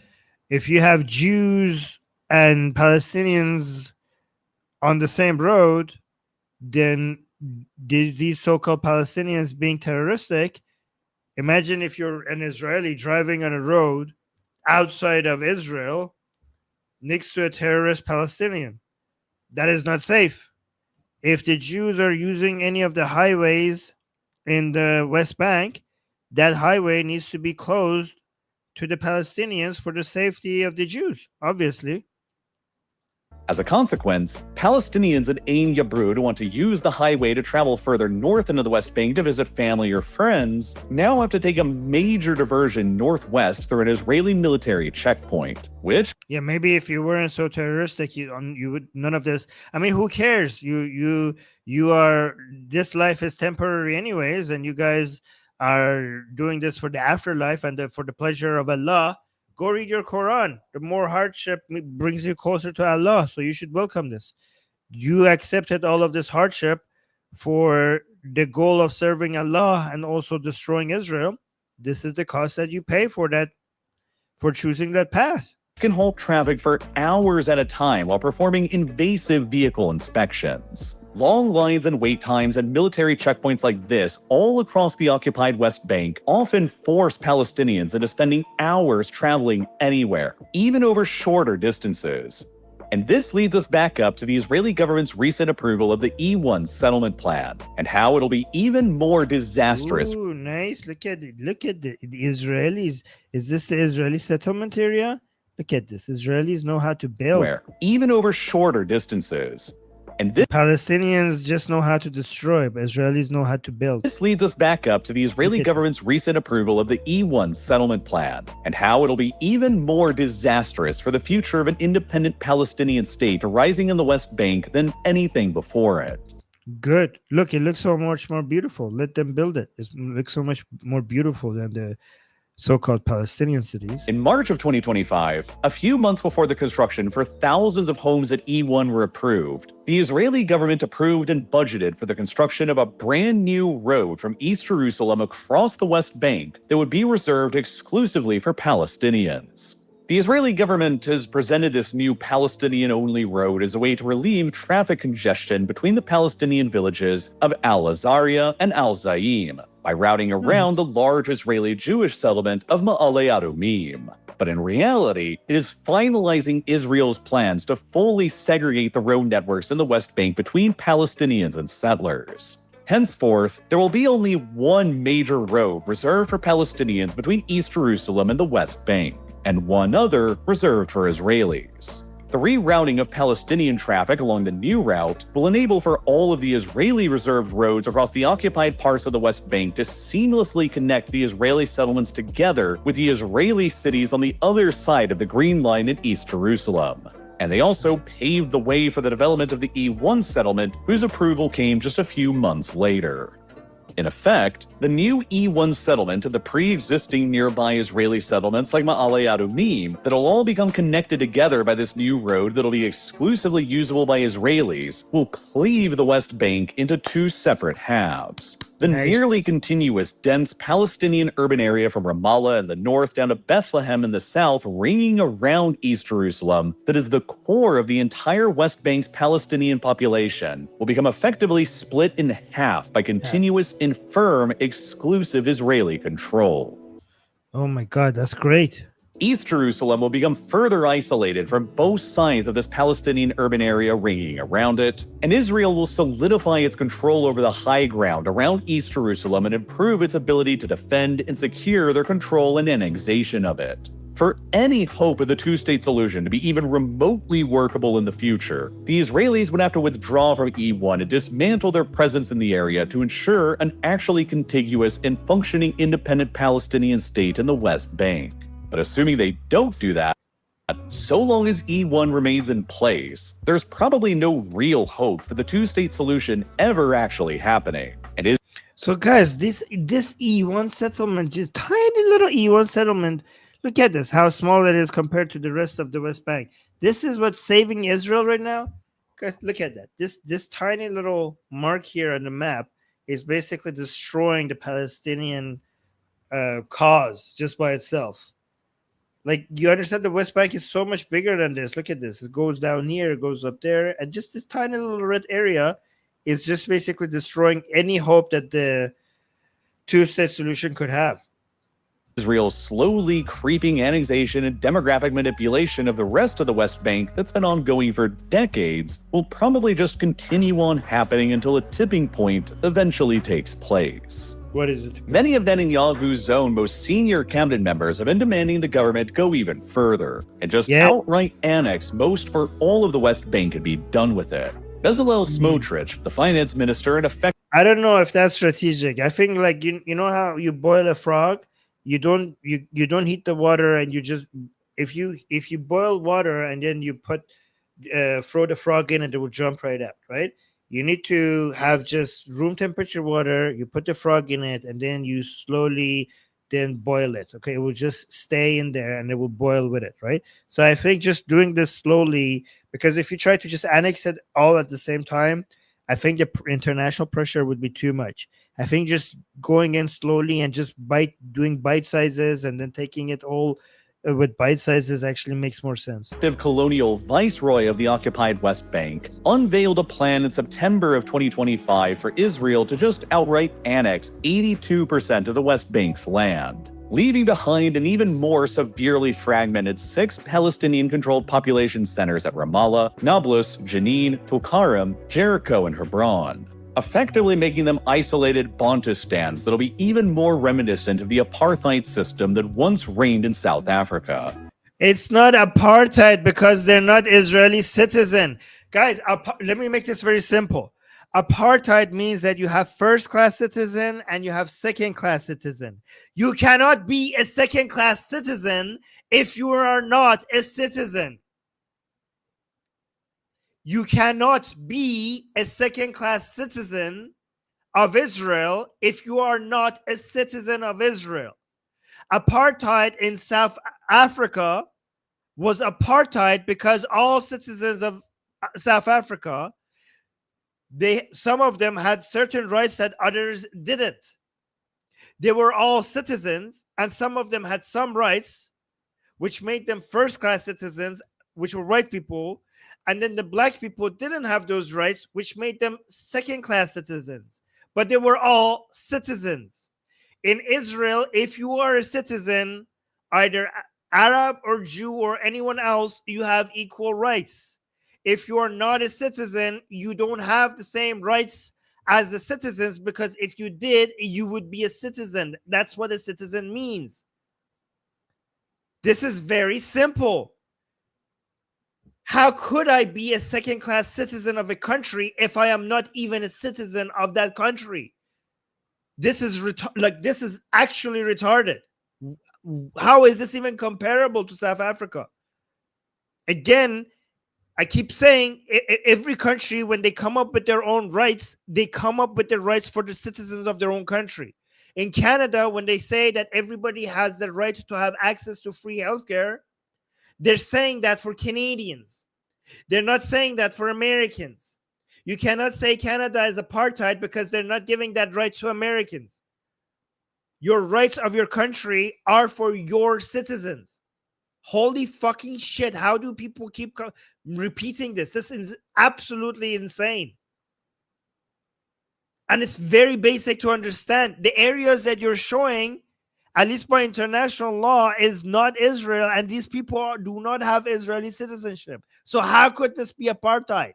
if you have Jews and Palestinians on the same road, then these so-called Palestinians being terroristic. Imagine if you're an Israeli driving on a road outside of Israel next to a terrorist Palestinian. That is not safe. If the Jews are using any of the highways in the West Bank, that highway needs to be closed to the Palestinians for the safety of the Jews, obviously. As a consequence, Palestinians in Ein Yabrud who want to use the highway to travel further north into the West Bank to visit family or friends now have to take a major diversion northwest through an Israeli military checkpoint, which... Yeah, maybe if you weren't so terroristic, you would none of this. I mean, who cares? You are... This life is temporary anyways, and you guys are doing this for the afterlife and for the pleasure of Allah. Go read your Quran. The more hardship brings you closer to Allah, so you should welcome this. You accepted all of this hardship for the goal of serving Allah and also destroying Israel. This is the cost that you pay for that, for choosing that path. Can halt traffic for hours at a time while performing invasive vehicle inspections. Long lines and wait times at military checkpoints like this all across the occupied West Bank often force Palestinians into spending hours traveling anywhere, even over shorter distances. And this leads us back up to the Israeli government's recent approval of the E1 settlement plan, and how it'll be even more disastrous. Ooh, nice. Look at it. Look at the Israelis. Is this the Israeli settlement area? Look at this. Israelis know how to build. Where, even over shorter distances. And this Palestinians just know how to destroy, but Israelis know how to build. This leads us back up to the Israeli government's recent approval of the E1 settlement plan, and how it'll be even more disastrous for the future of an independent Palestinian state arising in the West Bank than anything before it. Good. Look, it looks so much more beautiful. Let them build it. It looks so much more beautiful than the so-called Palestinian cities. In March of 2025, a few months before the construction for thousands of homes at E1 were approved, the Israeli government approved and budgeted for the construction of a brand new road from East Jerusalem across the West Bank that would be reserved exclusively for Palestinians. The Israeli government has presented this new Palestinian-only road as a way to relieve traffic congestion between the Palestinian villages of Al-Azariya and Al-Zaim by routing around the large Israeli Jewish settlement of Ma'ale Adumim. But in reality, it is finalizing Israel's plans to fully segregate the road networks in the West Bank between Palestinians and settlers. Henceforth, there will be only one major road reserved for Palestinians between East Jerusalem and the West Bank, and one other reserved for Israelis. The rerouting of Palestinian traffic along the new route will enable for all of the Israeli reserved roads across the occupied parts of the West Bank to seamlessly connect the Israeli settlements together with the Israeli cities on the other side of the Green Line in East Jerusalem. And they also paved the way for the development of the E1 settlement, whose approval came just a few months later. In effect, the new E1 settlement and the pre-existing nearby Israeli settlements like Ma'ale Adumim that'll all become connected together by this new road that'll be exclusively usable by Israelis will cleave the West Bank into two separate halves. The nearly continuous, dense Palestinian urban area from Ramallah in the north down to Bethlehem in the south, ringing around East Jerusalem, that is the core of the entire West Bank's Palestinian population, will become effectively split in half by continuous and firm exclusive Israeli control. Oh my God, that's great. East Jerusalem will become further isolated from both sides of this Palestinian urban area ringing around it, and Israel will solidify its control over the high ground around East Jerusalem and improve its ability to defend and secure their control and annexation of it. For any hope of the two-state solution to be even remotely workable in the future, the Israelis would have to withdraw from E1 and dismantle their presence in the area to ensure an actually contiguous and functioning independent Palestinian state in the West Bank. But assuming they don't do that, so long as E1 remains in place, there's probably no real hope for the two-state solution ever actually happening. So guys, this E1 settlement, just tiny little E1 settlement, look at this, how small it is compared to the rest of the West Bank. This is what's saving Israel right now. Guys, look at that. This tiny little mark here on the map is basically destroying the Palestinian cause just by itself. Like, you understand, the West Bank is so much bigger than this. Look at this. It goes down here, it goes up there, and just this tiny little red area is just basically destroying any hope that the two-state solution could have. Israel's slowly creeping annexation and demographic manipulation of the rest of the West Bank that's been ongoing for decades will probably just continue on happening until a tipping point eventually takes place. What is it? Many of Netanyahu's own most senior cabinet members have been demanding the government go even further and just outright annex most or all of the West Bank and be done with it. Bezalel Smotrich, the finance minister, and I don't know if that's strategic. I think, like, you know how you boil a frog, you don't heat the water, and you just if you boil water and then you put throw the frog in, and it will jump right out, right? You need to have just room temperature water. You put the frog in it, and then you slowly then boil it. Okay, it will just stay in there, and it will boil with it, right? So I think just doing this slowly, because if you try to just annex it all at the same time, I think the international pressure would be too much. I think just going in slowly and just doing bite sizes and then taking it all with bite sizes actually makes more sense. The colonial viceroy of the occupied West Bank unveiled a plan in September of 2025 for Israel to just outright annex 82% of the West Bank's land. leaving behind an even more severely fragmented 6 Palestinian-controlled population centers at Ramallah, Nablus, Jenin, Tulkarem, Jericho, and Hebron, effectively making them isolated Bantustans that'll be even more reminiscent of the apartheid system that once reigned in South Africa. It's not apartheid because they're not Israeli citizen. Guys, let me make this very simple. Apartheid means that you have first-class citizen and you have second-class citizen. You cannot be a second-class citizen if you are not a citizen. You cannot be a second-class citizen of Israel if you are not a citizen of Israel. Apartheid in South Africa was apartheid because all citizens of South Africa, some of them had certain rights that others didn't. They were all citizens, and some of them had some rights, which made them first-class citizens, which were white people, and then the black people didn't have those rights, which made them second-class citizens. But they were all citizens. In Israel, if you are a citizen, either Arab or Jew or anyone else, you have equal rights. If you are not a citizen, you don't have the same rights as the citizens, because if you did, you would be a citizen. That's what a citizen means. This is very simple. How could I be a second-class citizen of a country if I am not even a citizen of that country? This is this is actually retarded. How is this even comparable to South Africa? Again, I keep saying every country, when they come up with their own rights, they come up with the rights for the citizens of their own country. In Canada, when they say that everybody has the right to have access to free healthcare, they're saying that for Canadians. They're not saying that for Americans. You cannot say Canada is apartheid because they're not giving that right to Americans. Your rights of your country are for your citizens. Holy fucking shit. How do people keep repeating this? This is absolutely insane. And it's very basic to understand. The areas that you're showing, at least by international law, is not Israel, and these people do not have Israeli citizenship. So how could this be apartheid?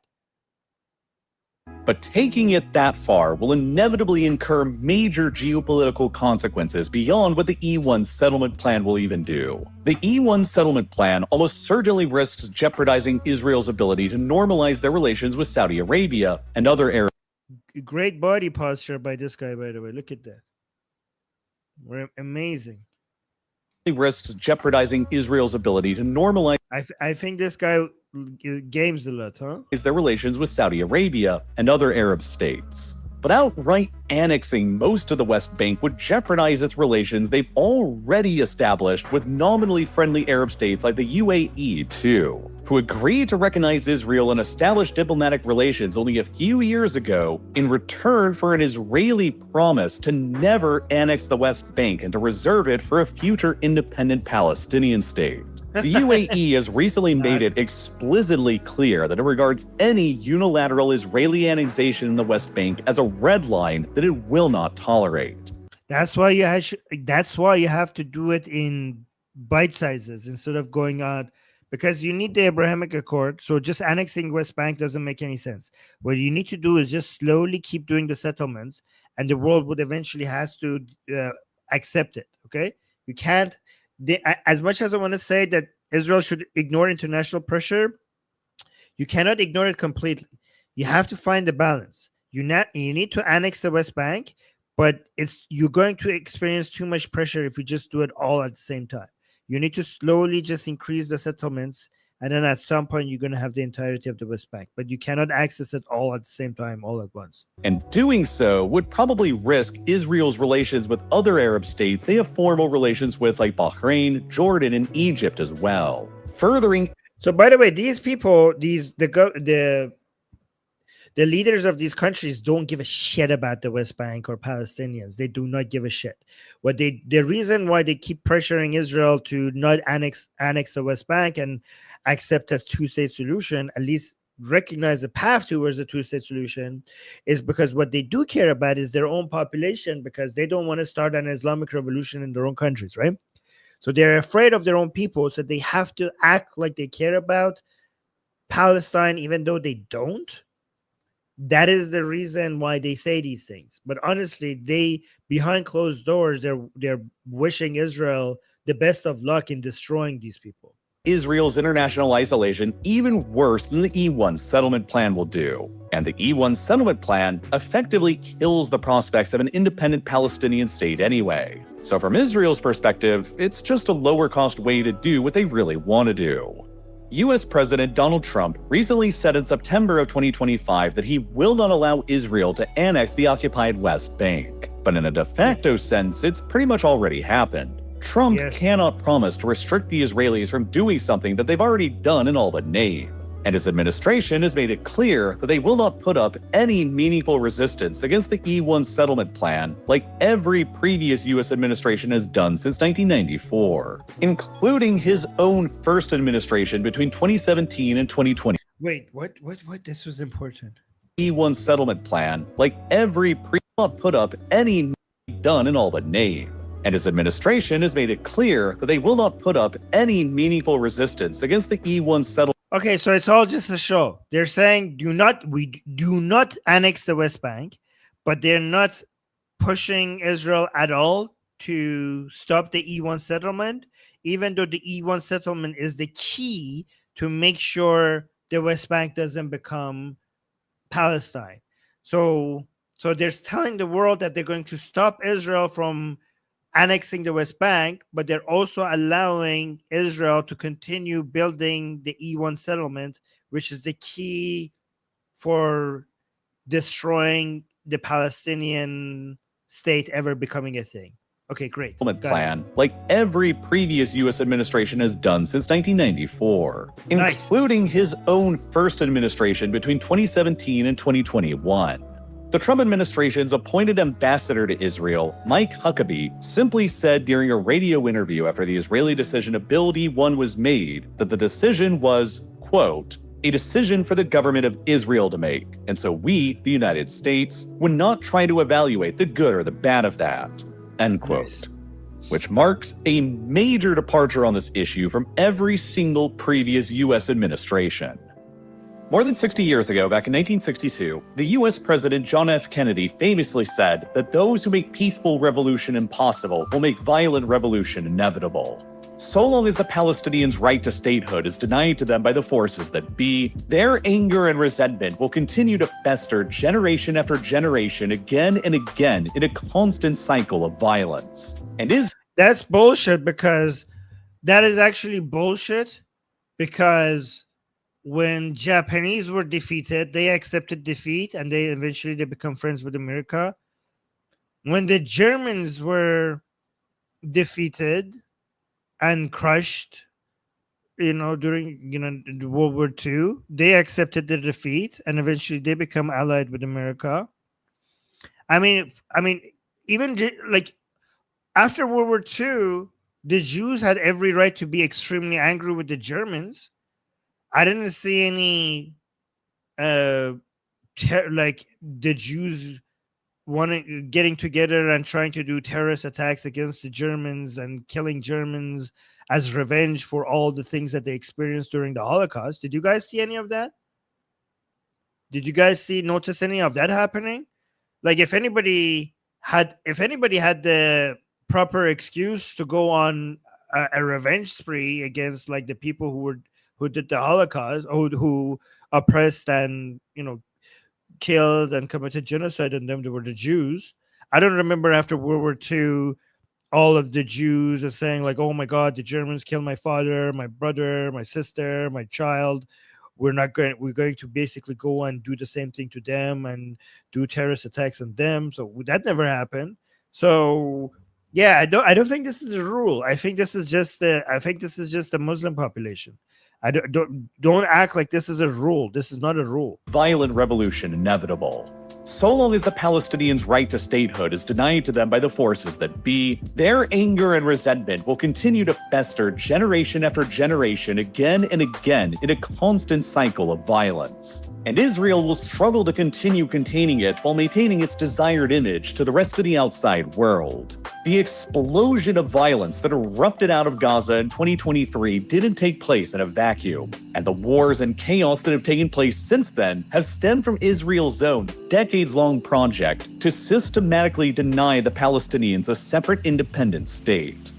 But taking it that far will inevitably incur major geopolitical consequences beyond what the E1 settlement plan will even do. The E1 settlement plan almost certainly risks jeopardizing Israel's ability to normalize their relations with Saudi Arabia and other Arab. Great body posture by this guy, by the way. Look at that. We're amazing. Risks jeopardizing Israel's ability to normalize. I think this guy games a lot, huh? Their relations with Saudi Arabia and other Arab states. But outright annexing most of the West Bank would jeopardize its relations they've already established with nominally friendly Arab states like the UAE too, who agreed to recognize Israel and establish diplomatic relations only a few years ago in return for an Israeli promise to never annex the West Bank and to reserve it for a future independent Palestinian state. The UAE has recently made it explicitly clear that it regards any unilateral Israeli annexation in the West Bank as a red line that it will not tolerate. That's why you have to do it in bite sizes instead of going out, because you need the Abrahamic Accord. So just annexing West Bank doesn't make any sense. What you need to do is just slowly keep doing the settlements, and the world would eventually has to accept it. Okay, you can't. As much as I want to say that Israel should ignore international pressure, you cannot ignore it completely. You have to find the balance. You need to annex the West Bank, but you're going to experience too much pressure if you just do it all at the same time. You need to slowly just increase the settlements, and then at some point you're going to have the entirety of the West Bank, but you cannot access it all at the same time, all at once. And doing so would probably risk Israel's relations with other Arab states they have formal relations with, like Jordan, and Egypt as well. Furthering. So, by the way, these people, the leaders of these countries don't give a shit about the West Bank or Palestinians. They do not give a shit. The reason why they keep pressuring Israel to not annex the West Bank and accept a two-state solution, at least recognize a path towards the two-state solution is because what they do care about is their own population, because they don't want to start an Islamic revolution in their own countries, right? So they're afraid of their own people, so they have to act like they care about Palestine, even though they don't. That is the reason why they say these things. But honestly, they, behind closed doors, they're wishing Israel the best of luck in destroying these people. Israel's international isolation even worse than the E1 settlement plan will do. And the E1 settlement plan effectively kills the prospects of an independent Palestinian state anyway. So from Israel's perspective, it's just a lower-cost way to do what they really want to do. US President Donald Trump recently said in September of 2025 that he will not allow Israel to annex the occupied West Bank. But in a de facto sense, it's pretty much already happened. Trump cannot promise to restrict the Israelis from doing something that they've already done in all but name. And his administration has made it clear that they will not put up any meaningful resistance against the E1 settlement plan like every previous US administration has done since 1994, including his own first administration between 2017 and 2020. Wait, what? This was important. E1 settlement plan like every not put up any done in all but name. And his administration has made it clear that they will not put up any meaningful resistance against the E1 settlement. Okay, so it's all just a show. They're saying we do not annex the West Bank, but they're not pushing Israel at all to stop the E1 settlement, even though the E1 settlement is the key to make sure the West Bank doesn't become Palestine. So they're telling the world that they're going to stop Israel from annexing the West Bank, but they're also allowing Israel to continue building the E1 settlement, which is the key for destroying the Palestinian state ever becoming a thing. Okay, great. Plan, like every previous U.S. administration has done since 1994, including his own first administration between 2017 and 2021. The Trump administration's appointed ambassador to Israel, Mike Huckabee, simply said during a radio interview after the Israeli decision to build E1 was made that the decision was, quote, a decision for the government of Israel to make, and so we, the United States, would not try to evaluate the good or the bad of that, end quote. Nice. Which marks a major departure on this issue from every single previous U.S. administration. More than 60 years ago, back in 1962, the US President John F. Kennedy famously said that those who make peaceful revolution impossible will make violent revolution inevitable. So long as the Palestinians' right to statehood is denied to them by the forces that be, their anger and resentment will continue to fester generation after generation again and again in a constant cycle of violence. That's bullshit, because that is actually bullshit, because when Japanese were defeated, they accepted defeat and they become friends with America. When the Germans were defeated and crushed, during World War II, they accepted the defeat and eventually they become allied with America. I mean, even like after World War II, the Jews had every right to be extremely angry with the Germans. I didn't see any like the Jews getting together and trying to do terrorist attacks against the Germans and killing Germans as revenge for all the things that they experienced during the Holocaust. Did you guys see any of that? Did you guys notice any of that happening? Like if anybody had the proper excuse to go on a revenge spree against like the people who did the Holocaust, who oppressed and killed and committed genocide on them, they were the Jews. I don't remember after World War II all of the Jews are saying like, oh my God, the Germans killed my father, my brother, my sister, my child. We're going to basically go and do the same thing to them and do terrorist attacks on them. So that never happened. So yeah, I don't think this is a rule. I think this is just the Muslim population. Don't act like this is a rule. This is not a rule. Violent revolution inevitable. So long as the Palestinians' right to statehood is denied to them by the forces that be, their anger and resentment will continue to fester generation after generation again and again in a constant cycle of violence. And Israel will struggle to continue containing it while maintaining its desired image to the rest of the outside world. The explosion of violence that erupted out of Gaza in 2023 didn't take place in a vacuum, and the wars and chaos that have taken place since then have stemmed from Israel's own decades-long project to systematically deny the Palestinians a separate independent state.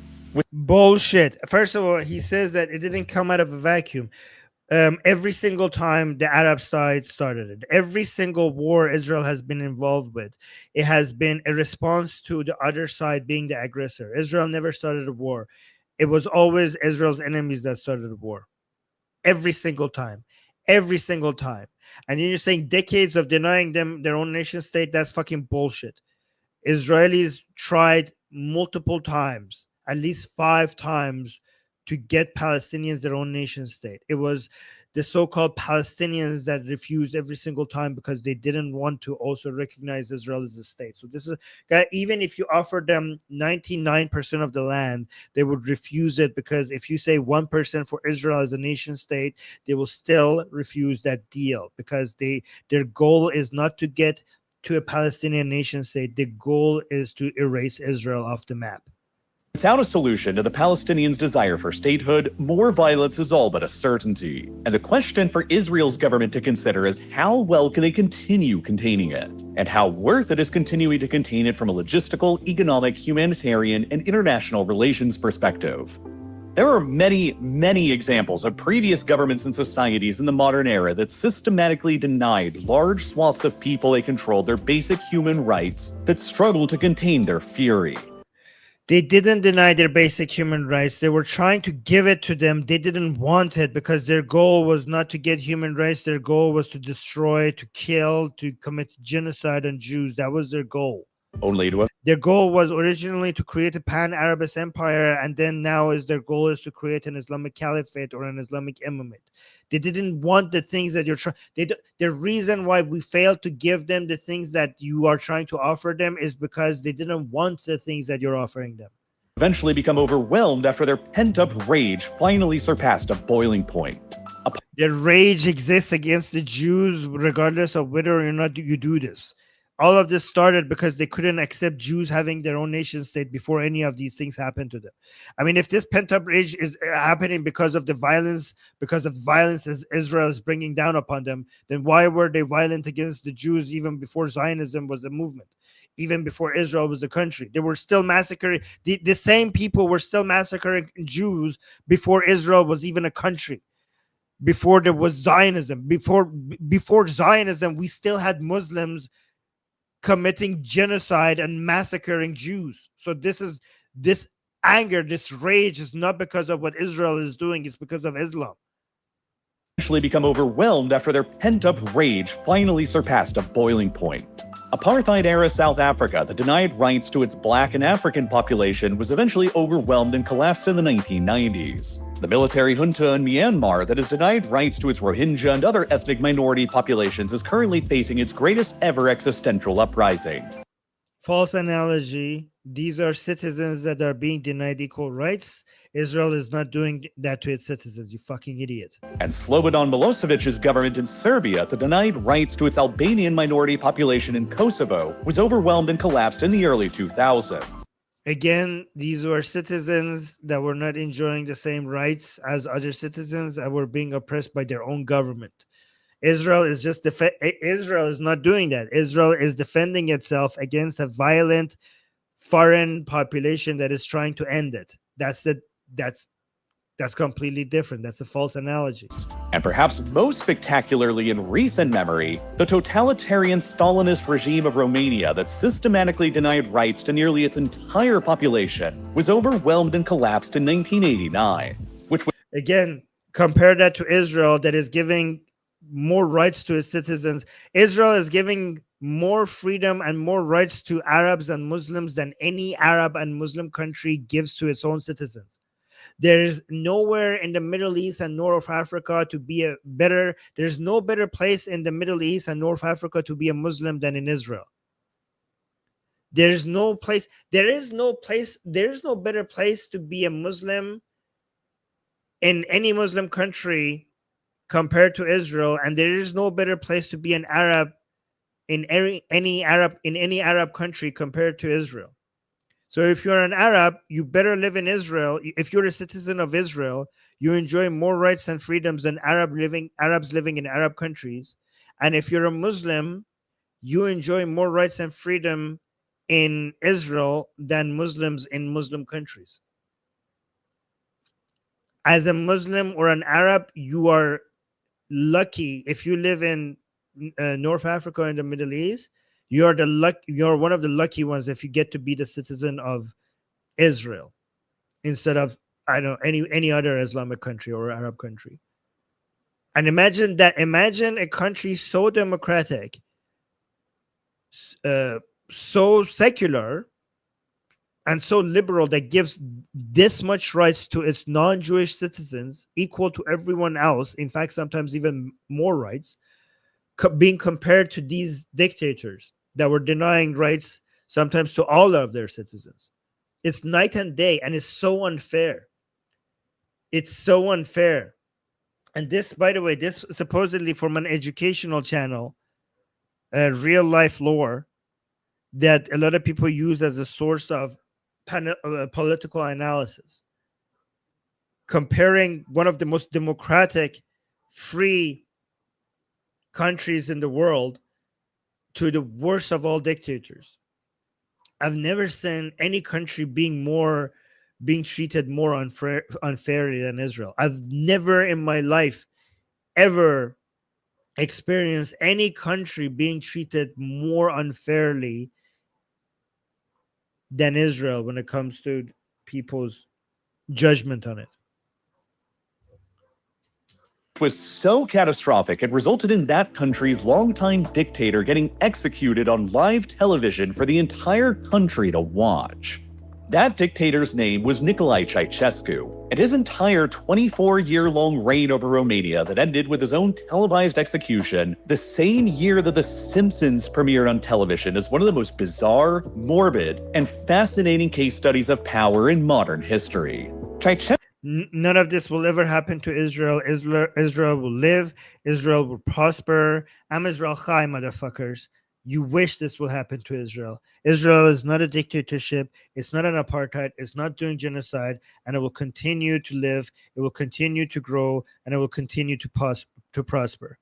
Bullshit. First of all, he says that it didn't come out of a vacuum. Every single time the Arab side started it, every single war Israel has been involved with, it has been a response to the other side being the aggressor. Israel never started a war. It was always Israel's enemies that started a war. Every single time. Every single time. And you're saying decades of denying them their own nation state, that's fucking bullshit. Israelis tried multiple times, at least 5 times, to get Palestinians their own nation state. It was the so-called Palestinians that refused every single time because they didn't want to also recognize Israel as a state. So this is, even if you offered them 99% of the land, they would refuse it, because if you say 1% for Israel as a nation state, they will still refuse that deal, because their goal is not to get to a Palestinian nation state. The goal is to erase Israel off the map. Without a solution to the Palestinians' desire for statehood, more violence is all but a certainty. And the question for Israel's government to consider is how well can they continue containing it, and how worth it is continuing to contain it from a logistical, economic, humanitarian, and international relations perspective. There are many, many examples of previous governments and societies in the modern era that systematically denied large swaths of people they controlled their basic human rights that struggled to contain their fury. They didn't deny their basic human rights. They were trying to give it to them. They didn't want it, because their goal was not to get human rights. Their goal was to destroy, to kill, to commit genocide on Jews. That was their goal. Their goal was originally to create a pan-Arabist empire, and then now their goal is to create an Islamic caliphate or an Islamic imamate. They didn't want the things that you're trying. The reason why we failed to give them the things that you are trying to offer them is because they didn't want the things that you're offering them. Eventually become overwhelmed after their pent-up rage finally surpassed a boiling point. Their rage exists against the Jews regardless of whether or not you do this. All of this started because they couldn't accept Jews having their own nation state before any of these things happened to them. I mean, if this pent-up rage is happening because of the violence as Israel is bringing down upon them, then why were they violent against the Jews even before Zionism was a movement? Even before Israel was a country? They were still massacring, the same people were still massacring Jews before Israel was even a country. Before there was Zionism, before Zionism, we still had Muslims committing genocide and massacring Jews. So this anger, this rage is not because of what Israel is doing, it's because of Islam. Eventually become overwhelmed after their pent-up rage finally surpassed a boiling point. Apartheid-era South Africa that denied rights to its Black and African population was eventually overwhelmed and collapsed in the 1990s. The military junta in Myanmar that has denied rights to its Rohingya and other ethnic minority populations is currently facing its greatest ever existential uprising. False analogy. These are citizens that are being denied equal rights. Israel is not doing that to its citizens, you fucking idiot. And Slobodan Milosevic's government in Serbia that denied rights to its Albanian minority population in Kosovo was overwhelmed and collapsed in the early 2000s. Again, these were citizens that were not enjoying the same rights as other citizens and were being oppressed by their own government. Israel is Israel is not doing that. Israel is defending itself against a violent foreign population that is trying to end it. That's completely different. That's a false analogy. And perhaps most spectacularly in recent memory, the totalitarian Stalinist regime of Romania that systematically denied rights to nearly its entire population was overwhelmed and collapsed in 1989, which was... Again, compare that to Israel that is giving more rights to its citizens. Israel is giving more freedom and more rights to Arabs and Muslims than any Arab and Muslim country gives to its own citizens. There's nowhere in the Middle East and North Africa to be a better. There's no better place in the Middle East and North Africa to be a Muslim than in Israel. There's no place. There is no place. There is no better place to be a Muslim in any Muslim country compared to Israel, and there is no better place to be an Arab in any Arab country compared to Israel. So if you're an Arab, you better live in Israel. If you're a citizen of Israel, you enjoy more rights and freedoms than Arabs living in Arab countries. And if you're a Muslim, you enjoy more rights and freedom in Israel than Muslims in Muslim countries. As a Muslim or an Arab, you are lucky if you live in North Africa and the Middle East. You're one of the lucky ones if you get to be the citizen of Israel instead of any other Islamic country or Arab country. And imagine a country so democratic, so secular, and so liberal that gives this much rights to its non-Jewish citizens, equal to everyone else. In fact, sometimes even more rights, being compared to these dictators that were denying rights sometimes to all of their citizens. It's night and day, and it's so unfair. It's so unfair. And this, by the way, this supposedly from an educational channel, real life lore that a lot of people use as a source of political analysis, comparing one of the most democratic, free countries in the world to the worst of all dictators. I've never seen any country being treated more unfairly than Israel. I've never in my life ever experienced any country being treated more unfairly than Israel when it comes to people's judgment on it. Was so catastrophic it resulted in that country's longtime dictator getting executed on live television for the entire country to watch. That dictator's name was Nicolae Ceausescu, and his entire 24-year-long reign over Romania that ended with his own televised execution the same year that The Simpsons premiered on television is one of the most bizarre, morbid, and fascinating case studies of power in modern history. None of this will ever happen to Israel. Israel will live. Israel will prosper. I'm Israel Chai, motherfuckers. You wish this will happen to Israel. Israel is not a dictatorship. It's not an apartheid. It's not doing genocide. And it will continue to live. It will continue to grow. And it will continue to prosper.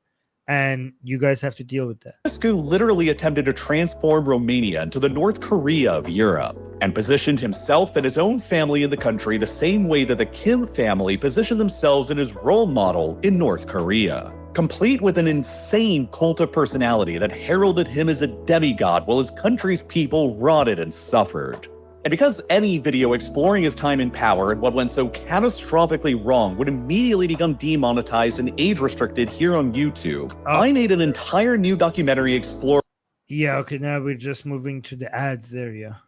And you guys have to deal with that. Ceausescu literally attempted to transform Romania into the North Korea of Europe, and positioned himself and his own family in the country the same way that the Kim family positioned themselves in his role model in North Korea, complete with an insane cult of personality that heralded him as a demigod while his country's people rotted and suffered. And because any video exploring his time in power and what went so catastrophically wrong would immediately become demonetized and age-restricted here on YouTube, I made an entire new documentary exploring... Yeah, okay, now we're just moving to the ads area.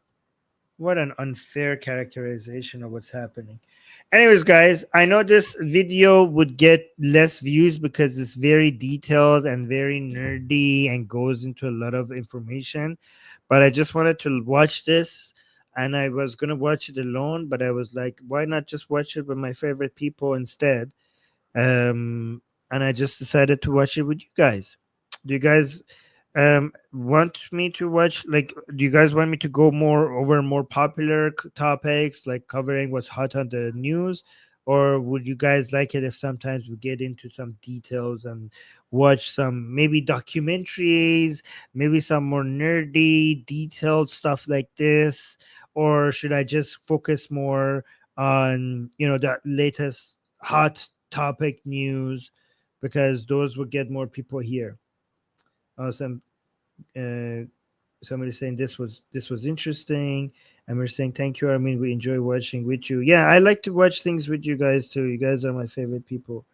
What an unfair characterization of what's happening. Anyways, guys, I know this video would get less views because it's very detailed and very nerdy and goes into a lot of information, but I just wanted to watch this. And I was going to watch it alone, but I was like, why not just watch it with my favorite people instead? And I just decided to watch it with you guys. Do you guys want me to watch, do you guys want me to go over more popular topics, like covering what's hot on the news? Or would you guys like it if sometimes we get into some details and watch some maybe documentaries, maybe some more nerdy, detailed stuff like this? Or should I just focus more on, the latest hot topic news? Because those will get more people here. Awesome. Somebody saying this was interesting, and we're saying thank you. I mean, we enjoy watching with you. Yeah, I like to watch things with you guys too. You guys are my favorite people.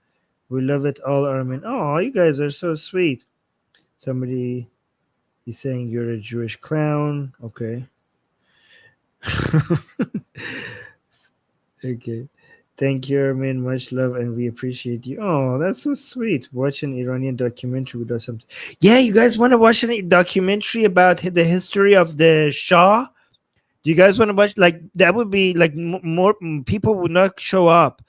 We love it all, Armin. Oh, you guys are so sweet. Somebody is saying you're a Jewish clown. Okay. Okay. Thank you, Armin. Much love, and we appreciate you. Oh, that's so sweet. Watch an Iranian documentary without something. Yeah, you guys want to watch a documentary about the history of the Shah? Do you guys want to watch? Like that would be like more people would not show up.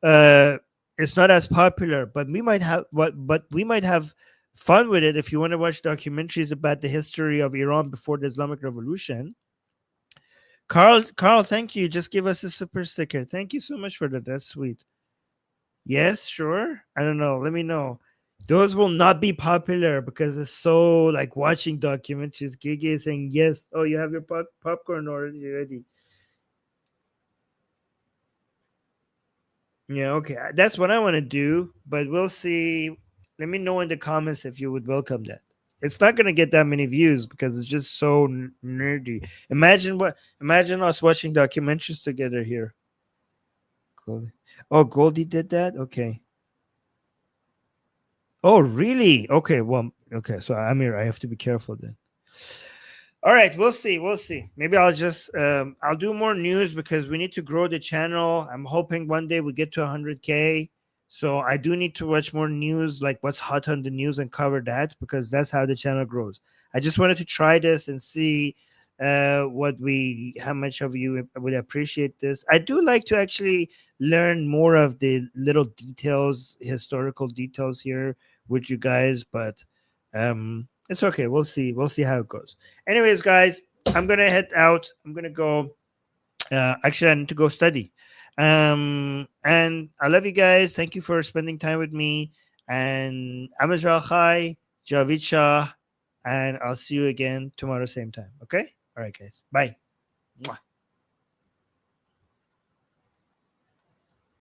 Uh, it's not as popular, but we might have but we might have fun with it if you want to watch documentaries about the history of Iran before the Islamic Revolution. Carl, thank you. Just give us a super sticker. Thank you so much for that. That's sweet. Yes, sure. I don't know. Let me know. Those will not be popular because it's so like watching documentaries. Gigi is saying yes. Oh, you have your popcorn already ready. Yeah, okay. That's what I want to do, but we'll see. Let me know in the comments if you would welcome that. It's not going to get that many views because it's just so nerdy. Imagine us watching documentaries together here. Goldie. Oh, Goldie did that? Okay. Oh, really? Okay, well, okay. So Amir, I have to be careful then. All right, we'll see. We'll see. Maybe I'll do more news because we need to grow the channel. I'm hoping one day we get to 100K. So I do need to watch more news, like what's hot on the news, and cover that because that's how the channel grows. I just wanted to try this and see how much of you would appreciate this. I do like to actually learn more of the little details, historical details here with you guys, but it's okay. We'll see. We'll see how it goes. Anyways, guys, I'm gonna head out. I'm gonna go. Actually, I need to go study. And I love you guys. Thank you for spending time with me. And I'm Israel Chai, Javid Shah, and I'll see you again tomorrow, same time. Okay? All right, guys. Bye. Mwah.